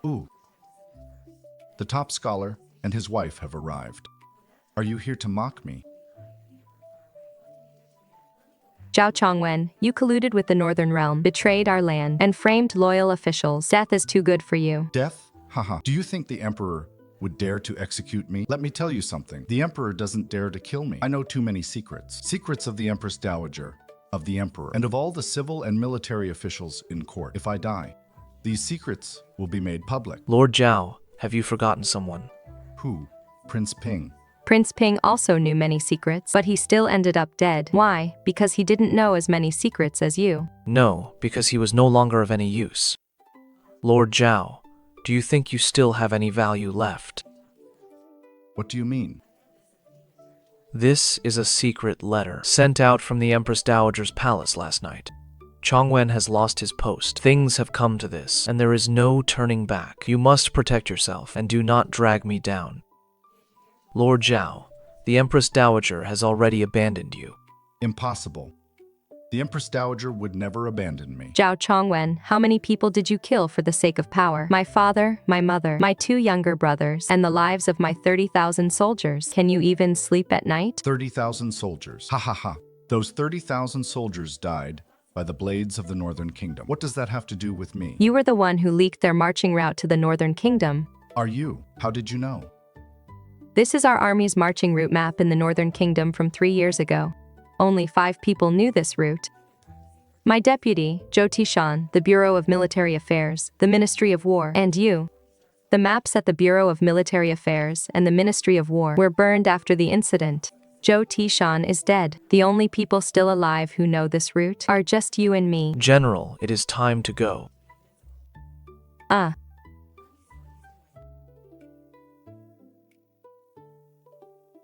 Ooh. The top scholar and his wife have arrived. Are you here to mock me? Zhao Chongwen, you colluded with the Northern Realm, betrayed our land, and framed loyal officials. Death is too good for you. Death? Haha. Do you think the Emperor would dare to execute me? Let me tell you something. The Emperor doesn't dare to kill me. I know too many secrets. Secrets of the Empress Dowager, of the Emperor, and of all the civil and military officials in court. If I die, these secrets will be made public. Lord Zhao, have you forgotten someone? Who? Prince Ping. Prince Ping also knew many secrets, but he still ended up dead. Why? Because he didn't know as many secrets as you. No, because he was no longer of any use. Lord Zhao, do you think you still have any value left? What do you mean? This is a secret letter sent out from the Empress Dowager's palace last night. Chongwen has lost his post. Things have come to this, and there is no turning back. You must protect yourself and do not drag me down. Lord Zhao, the Empress Dowager has already abandoned you. Impossible. The Empress Dowager would never abandon me. Zhao Chongwen, how many people did you kill for the sake of power? My father, my mother, my 2 younger brothers, and the lives of my 30,000 soldiers. Can you even sleep at night? 30,000 soldiers. Ha ha ha. Those 30,000 soldiers died by the blades of the Northern Kingdom. What does that have to do with me? You were the one who leaked their marching route to the Northern Kingdom. Are you? How did you know? This is our army's marching route map in the Northern Kingdom from 3 years ago. Only 5 people knew this route. My deputy, Zhou Tishan, the Bureau of Military Affairs, the Ministry of War, and you. The maps at the Bureau of Military Affairs and the Ministry of War were burned after the incident. Zhou Tishan is dead. The only people still alive who know this route are just you and me. General, it is time to go.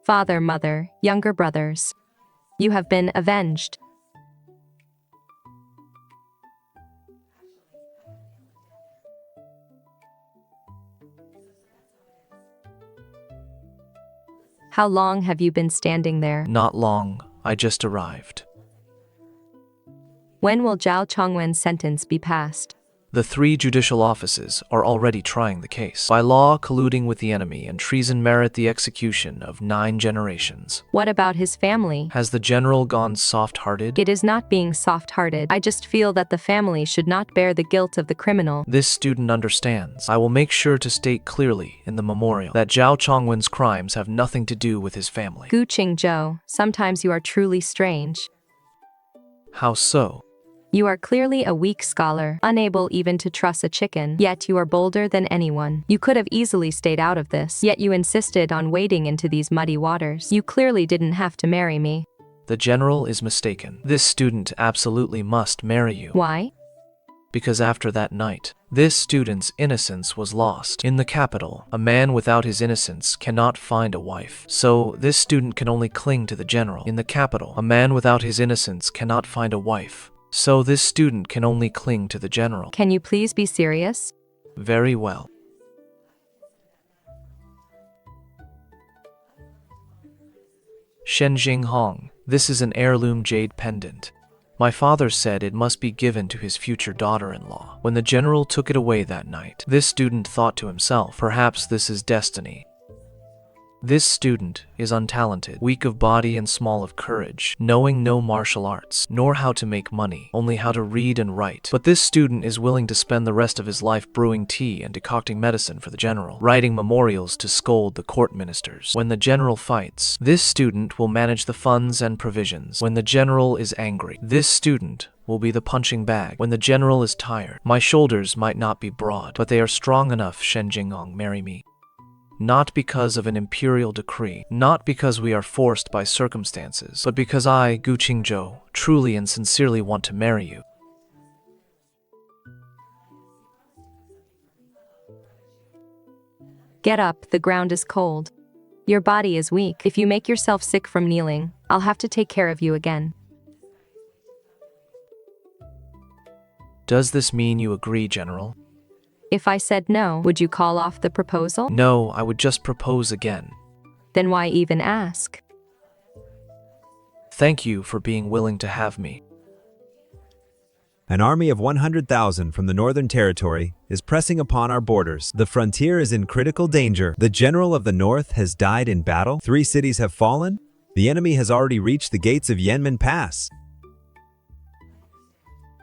Father, mother, younger brothers. You have been avenged. How long have you been standing there? Not long. I just arrived. When will Zhao Chongwen's sentence be passed? The 3 judicial offices are already trying the case. By law, colluding with the enemy and treason merit the execution of 9 generations. What about his family? Has the general gone soft-hearted? It is not being soft-hearted. I just feel that the family should not bear the guilt of the criminal. This student understands. I will make sure to state clearly in the memorial that Zhao Chongwen's crimes have nothing to do with his family. Gu Qingzhou, sometimes you are truly strange. How so? You are clearly a weak scholar, unable even to truss a chicken, yet you are bolder than anyone. You could have easily stayed out of this, yet you insisted on wading into these muddy waters. You clearly didn't have to marry me. The general is mistaken. This student absolutely must marry you. Why? Because after that night, this student's innocence was lost. In the capital, a man without his innocence cannot find a wife. So, this student can only cling to the general. In the capital, a man without his innocence cannot find a wife. So this student can only cling to the general. Can you please be serious? Very well. Shen Jinghong, this is an heirloom jade pendant. My father said it must be given to his future daughter-in-law. When the general took it away that night, this student thought to himself, perhaps this is destiny. This student is untalented, weak of body and small of courage, knowing no martial arts, nor how to make money, only how to read and write. But this student is willing to spend the rest of his life brewing tea and decocting medicine for the general, writing memorials to scold the court ministers. When the general fights, this student will manage the funds and provisions. When the general is angry, this student will be the punching bag. When the general is tired, my shoulders might not be broad, but they are strong enough. Shen Jinghong, marry me. Not because of an imperial decree, not because we are forced by circumstances, but because I, Gu Qingzhou, truly and sincerely want to marry you. Get up, the ground is cold. Your body is weak. If you make yourself sick from kneeling, I'll have to take care of you again. Does this mean you agree, General? If I said no, would you call off the proposal? No, I would just propose again. Then why even ask? Thank you for being willing to have me. An army of 100,000 from the Northern Territory is pressing upon our borders. The frontier is in critical danger. The general of the North has died in battle. 3 cities have fallen. The enemy has already reached the gates of Yanmen Pass.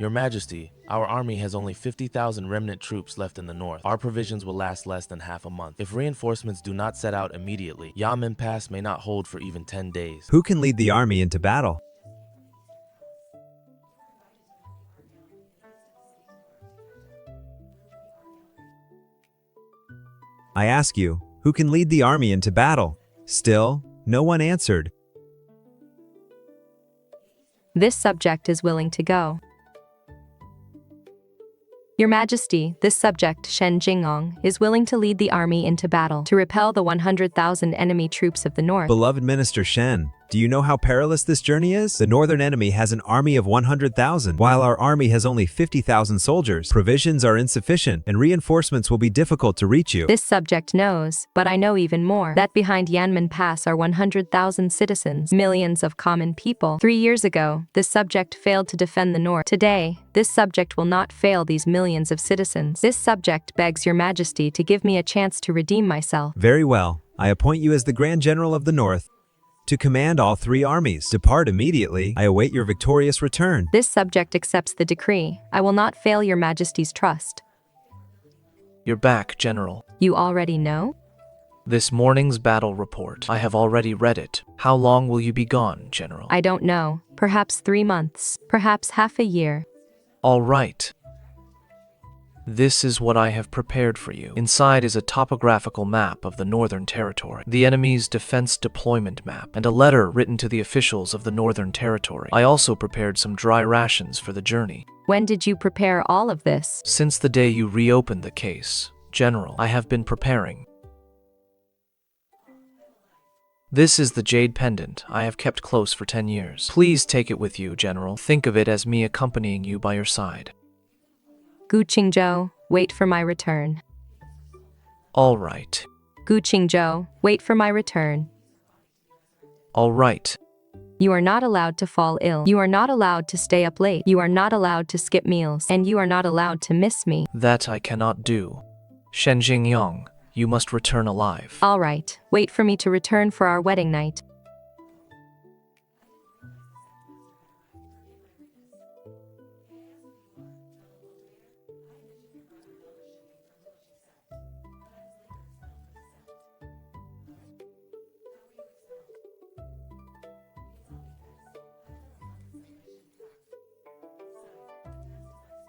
Your Majesty, our army has only 50,000 remnant troops left in the north. Our provisions will last less than half a month. If reinforcements do not set out immediately, Yanmen Pass may not hold for even 10 days. Who can lead the army into battle? I ask you, who can lead the army into battle? Still, no one answered. This subject is willing to go. Your Majesty, this subject, Shen Jinghong, is willing to lead the army into battle to repel the 100,000 enemy troops of the north. Beloved Minister Shen, do you know how perilous this journey is? The northern enemy has an army of 100,000, while our army has only 50,000 soldiers. Provisions are insufficient, and reinforcements will be difficult to reach you. This subject knows, but I know even more, that behind Yanmen Pass are 100,000 citizens, millions of common people. 3 years ago, this subject failed to defend the north. Today, this subject will not fail these millions of citizens. This subject begs your Majesty to give me a chance to redeem myself. Very well. I appoint you as the Grand General of the North to command all 3 armies. Depart immediately. I await your victorious return. This subject accepts the decree. I will not fail your Majesty's trust. You're back, General. You already know? This morning's battle report. I have already read it. How long will you be gone, General? I don't know. Perhaps 3 months. Perhaps half a year. All right. This is what I have prepared for you. Inside is a topographical map of the Northern Territory, the enemy's defense deployment map, and a letter written to the officials of the Northern Territory. I also prepared some dry rations for the journey. When did you prepare all of this? Since the day you reopened the case, General, I have been preparing. This is the jade pendant I have kept close for 10 years. Please take it with you, General. Think of it as me accompanying you by your side. Gu Qingzhou, wait for my return. All right. Gu Qingzhou, wait for my return. All right. You are not allowed to fall ill. You are not allowed to stay up late. You are not allowed to skip meals. And you are not allowed to miss me. That I cannot do. Shen Jinghong, you must return alive. All right. Wait for me to return for our wedding night.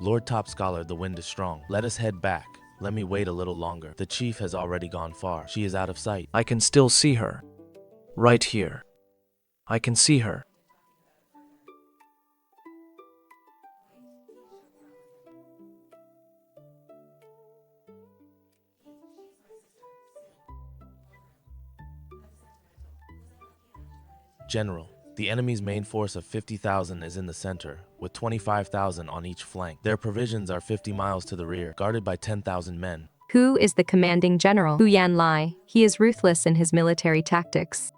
Lord Top Scholar, the wind is strong. Let us head back. Let me wait a little longer. The chief has already gone far. She is out of sight. I can still see her. Right here. I can see her. General, the enemy's main force of 50,000 is in the center, with 25,000 on each flank. Their provisions are 50 miles to the rear, guarded by 10,000 men. Who is the commanding general? Hu Yanlai. He is ruthless in his military tactics.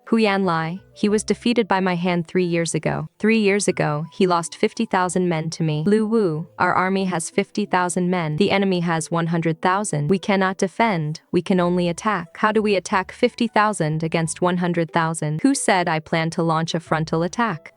Hu Yanlai. He was defeated by my hand 3 years ago. 3 years ago, he lost 50,000 men to me. Lu Wu. Our army has 50,000 men. The enemy has 100,000. We cannot defend. We can only attack. How do we attack 50,000 against 100,000? Who said I plan to launch a frontal attack?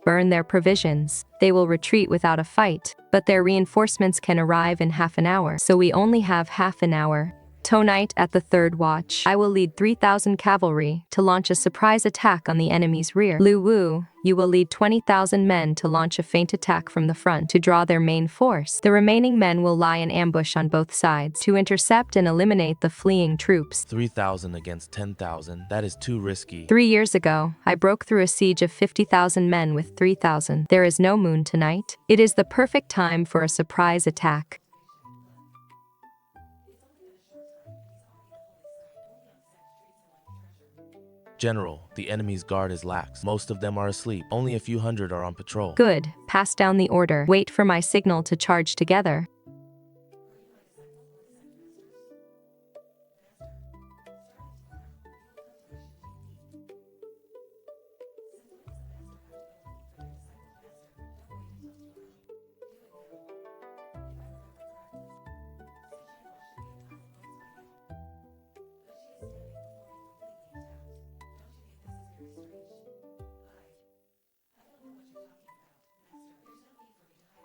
Burn their provisions. They will retreat without a fight, but their reinforcements can arrive in half an hour, so we only have half an hour. Tonight at the third watch, I will lead 3,000 cavalry to launch a surprise attack on the enemy's rear. Lu Wu, you will lead 20,000 men to launch a feint attack from the front to draw their main force. The remaining men will lie in ambush on both sides to intercept and eliminate the fleeing troops. 3,000 against 10,000, that is too risky. 3 years ago, I broke through a siege of 50,000 men with 3,000. There is no moon tonight. It is the perfect time for a surprise attack. General, the enemy's guard is lax. Most of them are asleep. Only a few hundred are on patrol. Good. Pass down the order. Wait for my signal to charge together.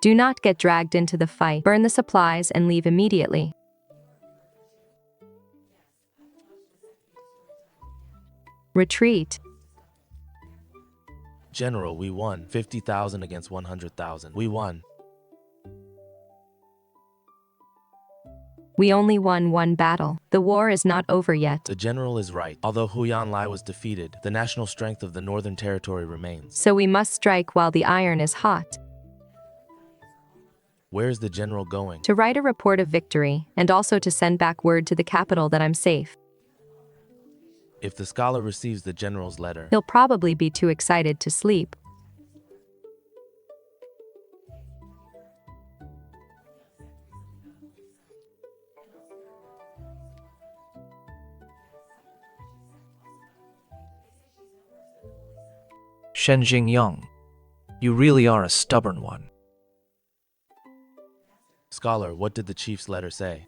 Do not get dragged into the fight. Burn the supplies and leave immediately. Retreat. General, we won. 50,000 against 100,000. We won. We only won one battle. The war is not over yet. The general is right. Although Huyan Lai was defeated, the national strength of the Northern Territory remains. So we must strike while the iron is hot. Where is the general going? To write a report of victory, and also to send back word to the capital that I'm safe. If the scholar receives the general's letter, He'll probably be too excited to sleep. Shen Jinghong, you really are a stubborn one. Scholar, what did the chief's letter say?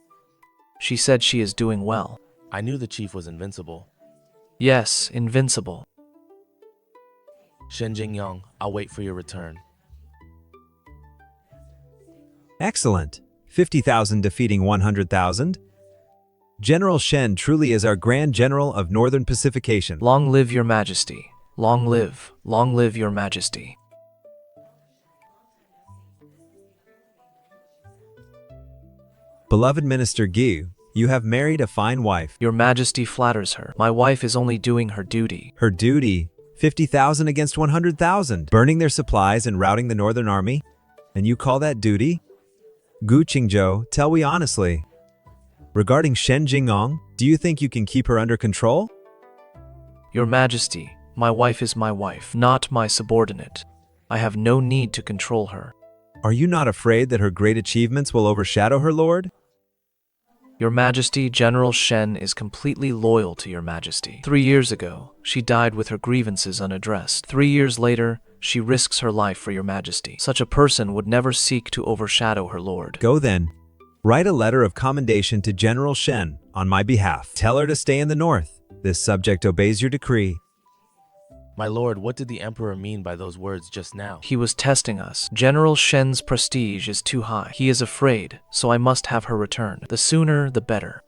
She said she is doing well. I knew the chief was invincible. Yes, invincible. Shen Jinghong, I'll wait for your return. Excellent. 50,000 defeating 100,000. General Shen truly is our Grand General of Northern Pacification. Long live your majesty. Long live your majesty. Beloved Minister Gu, you have married a fine wife. Your majesty flatters her. My wife is only doing her duty. Her duty? 50,000 against 100,000. Burning their supplies and routing the Northern Army? And you call that duty? Gu Qingzhou, tell we honestly. Regarding Shen Jinghong, do you think you can keep her under control? Your majesty, my wife is my wife, not my subordinate. I have no need to control her. Are you not afraid that her great achievements will overshadow her, Lord? Your Majesty, General Shen is completely loyal to your Majesty. 3 years ago, she died with her grievances unaddressed. 3 years later, she risks her life for your Majesty. Such a person would never seek to overshadow her lord. Go then. Write a letter of commendation to General Shen on my behalf. Tell her to stay in the north. This subject obeys your decree. My lord, what did the emperor mean by those words just now? He was testing us. General Shen's prestige is too high. He is afraid, so I must have her returned. The sooner, the better.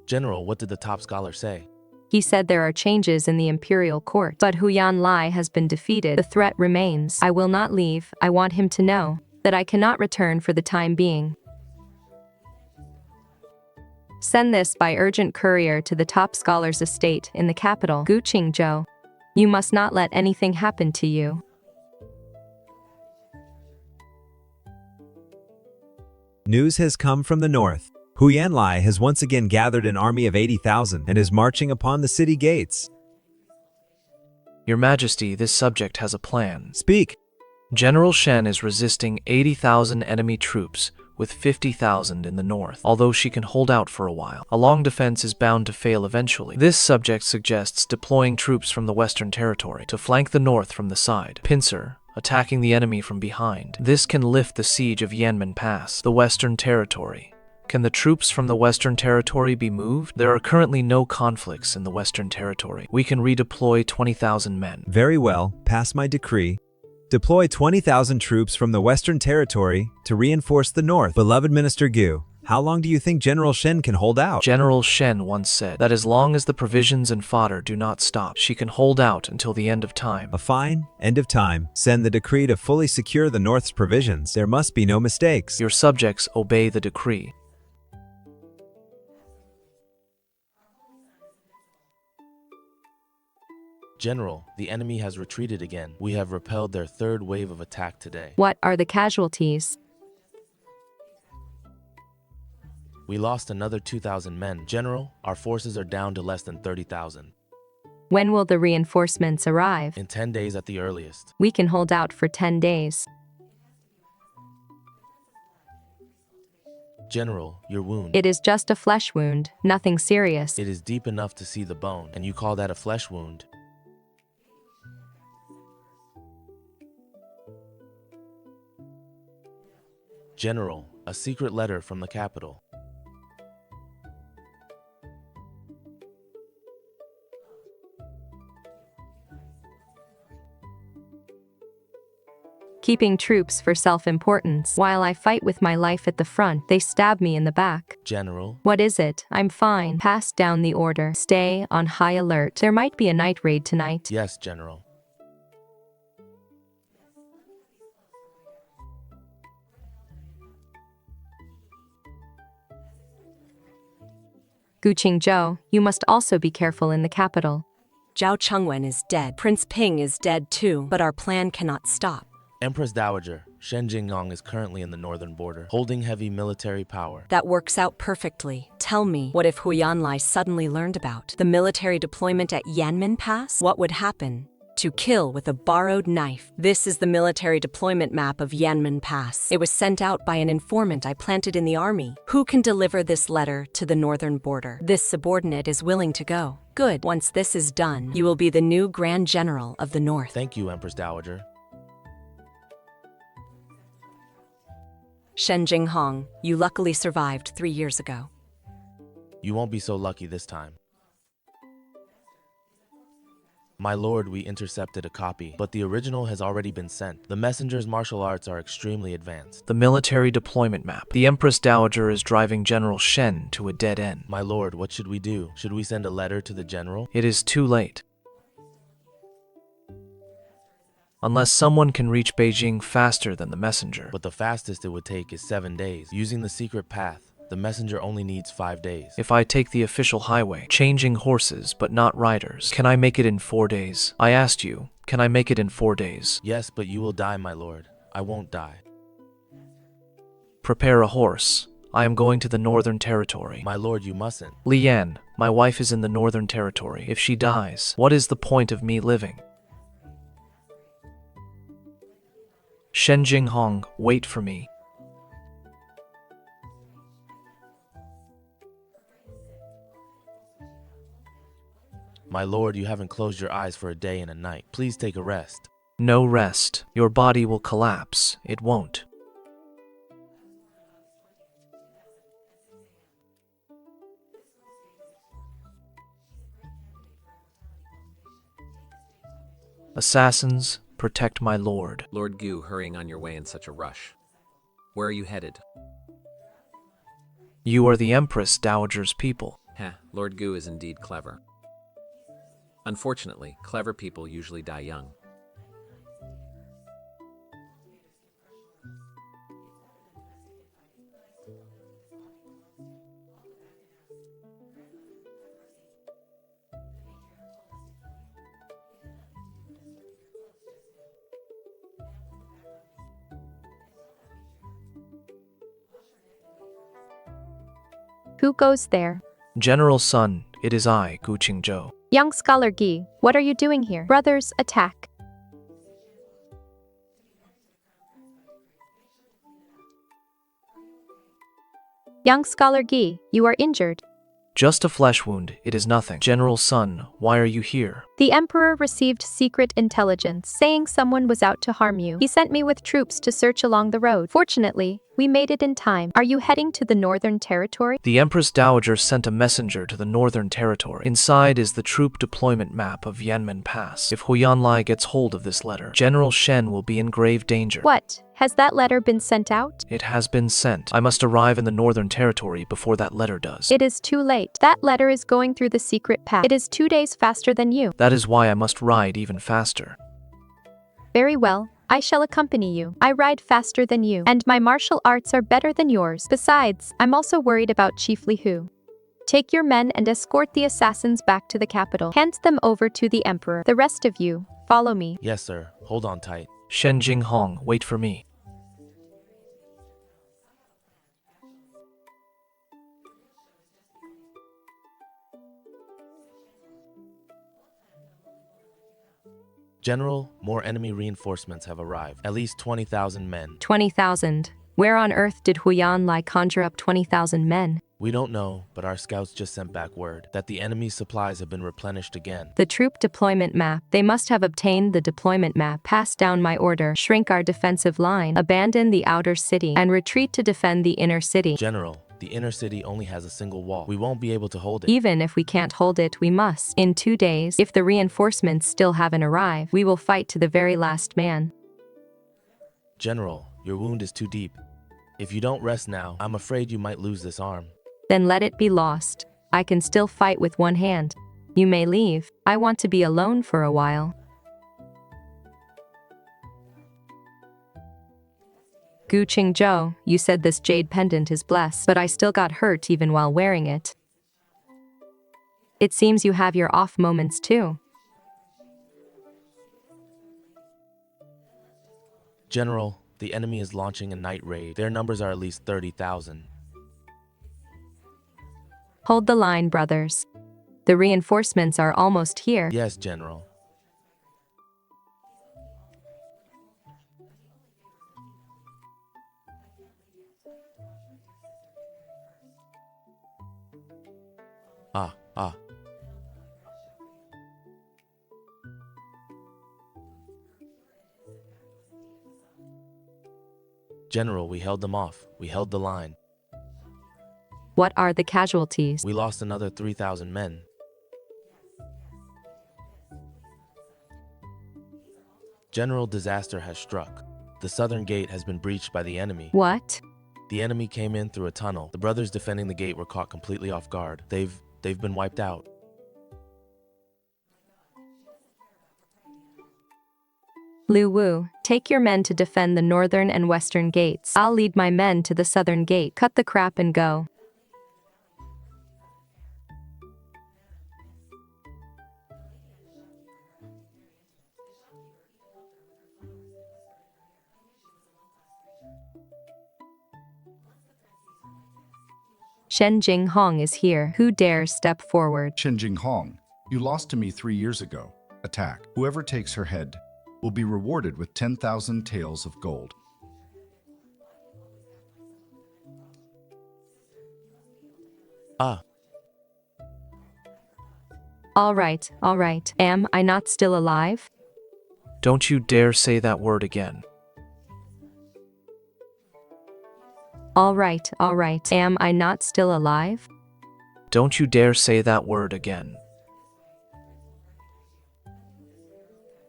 General, what did the top scholar say? He said there are changes in the imperial court, but Huyan Lai has been defeated. The threat remains. I will not leave. I want him to know that I cannot return for the time being. Send this by urgent courier to the top scholar's estate in the capital, Gu Qingzhou. You must not let anything happen to you. News has come from the north. Huyan Lai has once again gathered an army of 80,000 and is marching upon the city gates. Your Majesty, this subject has a plan. Speak. General Shen is resisting 80,000 enemy troops with 50,000 in the north, although she can hold out for a while. A long defense is bound to fail eventually. This subject suggests deploying troops from the Western Territory to flank the north from the side. Pincer, attacking the enemy from behind. This can lift the siege of Yanmen Pass, the Western Territory. Can the troops from the Western Territory be moved? There are currently no conflicts in the Western Territory. We can redeploy 20,000 men. Very well, pass my decree. Deploy 20,000 troops from the Western Territory to reinforce the North. Beloved Minister Gu, how long do you think General Shen can hold out? General Shen once said that as long as the provisions and fodder do not stop, she can hold out until the end of time. A fine end of time. Send the decree to fully secure the North's provisions. There must be no mistakes. Your subjects obey the decree. General, the enemy has retreated again. We have repelled their third wave of attack today. What are the casualties? We lost another 2,000 men. General, our forces are down to less than 30,000. When will the reinforcements arrive? In 10 days at the earliest. We can hold out for 10 days. General, your wound. It is just a flesh wound, nothing serious. It is deep enough to see the bone, and you call that a flesh wound? General, a secret letter from the capital. Keeping troops for self-importance. While I fight with my life at the front, they stab me in the back. General. What is it? I'm fine. Pass down the order. Stay on high alert. There might be a night raid tonight. Yes, General. Gu Qingzhou, you must also be careful in the capital. Zhao Chengwen is dead. Prince Ping is dead too, but our plan cannot stop. Empress Dowager, Shen Jinghong is currently in the northern border, holding heavy military power. That works out perfectly. Tell me, what if Huyanlai suddenly learned about the military deployment at Yanmen Pass? What would happen? To kill with a borrowed knife. This is the military deployment map of Yanmen Pass. It was sent out by an informant I planted in the army. Who can deliver this letter to the northern border? This subordinate is willing to go. Good. Once this is done, you will be the new Grand General of the North. Thank you, Empress Dowager. Shen Jinghong, you luckily survived 3 years ago. You won't be so lucky this time. My lord, we intercepted a copy, but the original has already been sent. The messenger's martial arts are extremely advanced. The military deployment map. The Empress Dowager is driving General Shen to a dead end. My lord, what should we do? Should we send a letter to the general? It is too late. Unless someone can reach Beijing faster than the messenger. But the fastest it would take is 7 days. Using the secret path, the messenger only needs 5 days. If I take the official highway, changing horses but not riders, can I make it in 4 days? I asked you, can I make it in 4 days? Yes, but you will die, my lord. I won't die. Prepare a horse. I am going to the Northern Territory. My lord, you mustn't. Lian, my wife is in the Northern Territory. If she dies, what is the point of me living? Shen Jinghong, wait for me. My lord, you haven't closed your eyes for a day and a night. Please take a rest. No rest. Your body will collapse. It won't. Assassins, protect my lord. Lord Gu, hurrying on your way in such a rush. Where are you headed? You are the Empress Dowager's people. Heh, Lord Gu is indeed clever. Unfortunately, clever people usually die young. Who goes there? General Sun, it is I, Gu Qingzhou. Young scholar Gi, what are you doing here? Brothers, attack. Young scholar Gi, you are injured. Just a flesh wound, it is nothing. General Sun, why are you here? The Emperor received secret intelligence saying someone was out to harm you. He sent me with troops to search along the road. Fortunately, we made it in time. Are you heading to the Northern Territory? The Empress Dowager sent a messenger to the Northern Territory. Inside is the troop deployment map of Yanmen Pass. If Huyanlai gets hold of this letter, General Shen will be in grave danger. What? Has that letter been sent out? It has been sent. I must arrive in the Northern Territory before that letter does. It is too late. That letter is going through the secret path. It is 2 days faster than you. That is why I must ride even faster. Very well. I shall accompany you. I ride faster than you, and my martial arts are better than yours. Besides, I'm also worried about Chief Li Hu. Take your men and escort the assassins back to the capital. Hand them over to the Emperor. The rest of you, follow me. Yes, sir. Hold on tight. Shen Jinghong, wait for me. General, more enemy reinforcements have arrived. At least 20,000 men. 20,000. Where on earth did Huyanlai conjure up 20,000 men? We don't know, but our scouts just sent back word that the enemy's supplies have been replenished again. The troop deployment map. They must have obtained the deployment map. Pass down my order. Shrink our defensive line. Abandon the outer city and retreat to defend the inner city. General, the inner city only has a single wall. We won't be able to hold it. Even if we can't hold it, we must. In 2 days, if the reinforcements still haven't arrived, we will fight to the very last man. General, your wound is too deep. If you don't rest now, I'm afraid you might lose this arm. Then let it be lost. I can still fight with one hand. You may leave. I want to be alone for a while. Gu Qingzhou, you said this jade pendant is blessed, but I still got hurt even while wearing it. It seems you have your off moments too. General, the enemy is launching a night raid. Their numbers are at least 30,000. Hold the line, brothers. The reinforcements are almost here. Yes, General. Ah. General, we held them off. We held the line. What are the casualties? We lost another 3,000 men. General disaster has struck. The southern gate has been breached by the enemy. What? The enemy came in through a tunnel. The brothers defending the gate were caught completely off guard. They've been wiped out. Lu Wu, take your men to defend the northern and western gates. I'll lead my men to the southern gate. Cut the crap and go. Shen Jinghong is here. Who dares step forward? Shen Jinghong, you lost to me 3 years ago. Attack. Whoever takes her head will be rewarded with 10,000 taels of gold. All right. Am I not still alive? Don't you dare say that word again. All right. Am I not still alive? Don't you dare say that word again.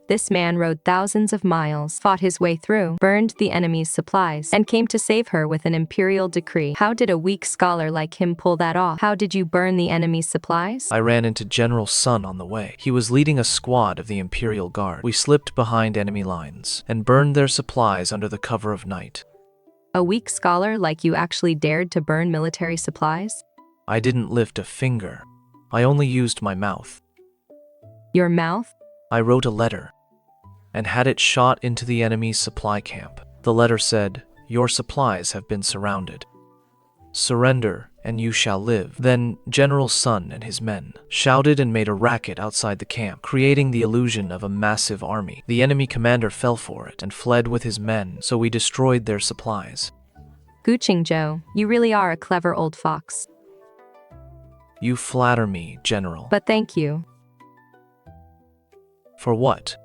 This man rode thousands of miles, fought his way through, burned the enemy's supplies, and came to save her with an imperial decree. How did a weak scholar like him pull that off? How did you burn the enemy's supplies? I ran into General Sun on the way. He was leading a squad of the Imperial Guard. We slipped behind enemy lines and burned their supplies under the cover of night. A weak scholar like you actually dared to burn military supplies? I didn't lift a finger. I only used my mouth. Your mouth? I wrote a letter and had it shot into the enemy's supply camp. The letter said, "Your supplies have been surrounded. Surrender, and you shall live." Then General Sun and his men shouted and made a racket outside the camp, creating the illusion of a massive army. The enemy commander fell for it and fled with his men, so we destroyed their supplies. Gu Qingzhou, you really are a clever old fox. You flatter me, General. But thank you. For what?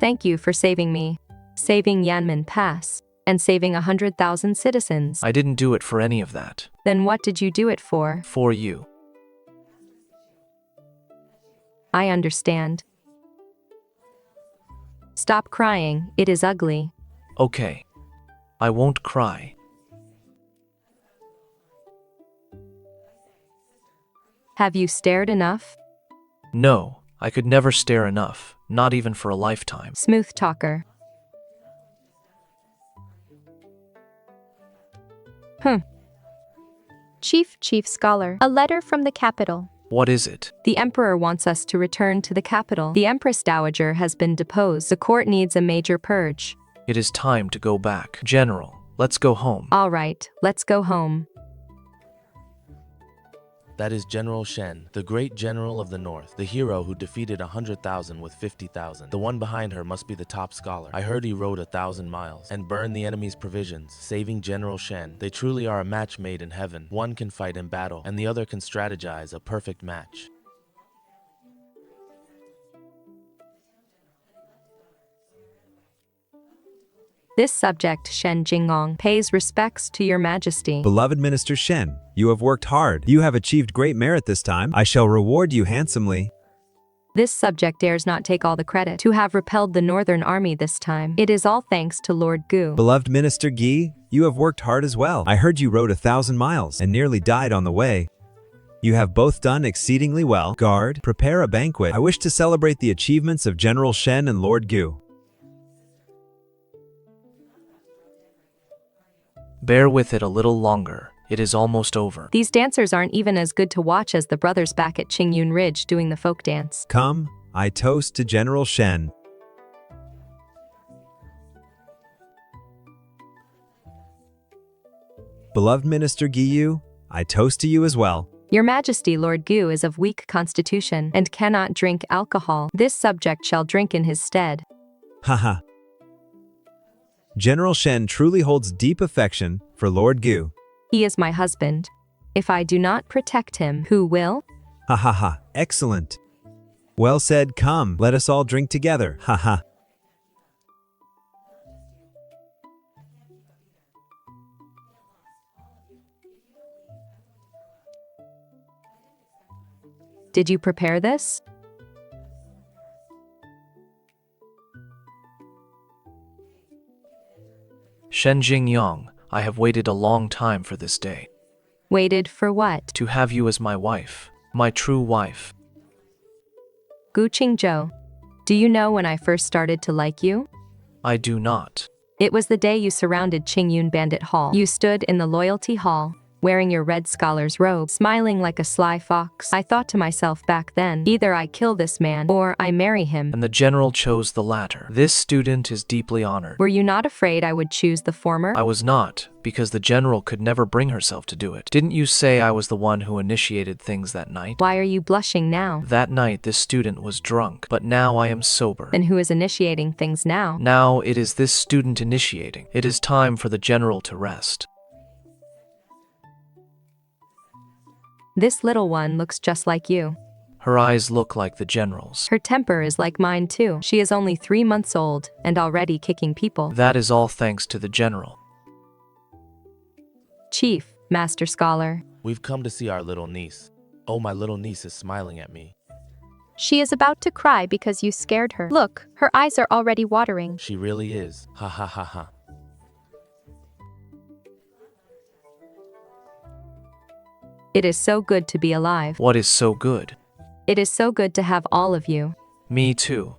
Thank you for saving me. Saving Yanmen Pass. And saving 100,000 citizens. I didn't do it for any of that. Then what did you do it for? For you. I understand. Stop crying, it is ugly. Okay. I won't cry. Have you stared enough? No, I could never stare enough, not even for a lifetime. Smooth talker. Chief Scholar. A letter from the capital. What is it? The emperor wants us to return to the capital. The empress dowager has been deposed. The court needs a major purge. It is time to go back. General, let's go home. All right, let's go home. That is General Shen, the great general of the north, the hero who defeated 100,000 with 50,000. The one behind her must be the top scholar. I heard he rode 1,000 miles and burned the enemy's provisions, saving General Shen. They truly are a match made in heaven. One can fight in battle, and the other can strategize, a perfect match. This subject, Shen Jinghong, pays respects to your majesty. Beloved Minister Shen, you have worked hard. You have achieved great merit this time. I shall reward you handsomely. This subject dares not take all the credit to have repelled the northern army this time. It is all thanks to Lord Gu. Beloved Minister Gi, you have worked hard as well. I heard you rode 1,000 miles and nearly died on the way. You have both done exceedingly well. Guard, prepare a banquet. I wish to celebrate the achievements of General Shen and Lord Gu. Bear with it a little longer. It is almost over. These dancers aren't even as good to watch as the brothers back at Qingyun Ridge doing the folk dance. Come, I toast to General Shen. Beloved Minister Giyu, I toast to you as well. Your Majesty Lord Gu is of weak constitution and cannot drink alcohol. This subject shall drink in his stead. Haha. General Shen truly holds deep affection for Lord Gu. He is my husband. If I do not protect him, who will? Ha ha ha, excellent. Well said, come, let us all drink together, ha ha. Did you prepare this? Shen Jinghong, I have waited a long time for this day. Waited for what? To have you as my wife, my true wife. Gu Qingzhou, do you know when I first started to like you? I do not. It was the day you surrounded Qingyun Bandit Hall. You stood in the Loyalty Hall, wearing your red scholar's robe, smiling like a sly fox. I thought to myself back then, either I kill this man or I marry him. And the general chose the latter. This student is deeply honored. Were you not afraid I would choose the former? I was not, because the general could never bring herself to do it. Didn't you say I was the one who initiated things that night? Why are you blushing now? That night this student was drunk, but now I am sober. Then who is initiating things now? Now it is this student initiating. It is time for the general to rest. This little one looks just like you. Her eyes look like the general's. Her temper is like mine too. She is only 3 months old and already kicking people. That is all thanks to the general. Chief, Master Scholar. We've come to see our little niece. Oh, my little niece is smiling at me. She is about to cry because you scared her. Look, her eyes are already watering. She really is. Ha ha ha ha. It is so good to be alive. What is so good? It is so good to have all of you. Me too.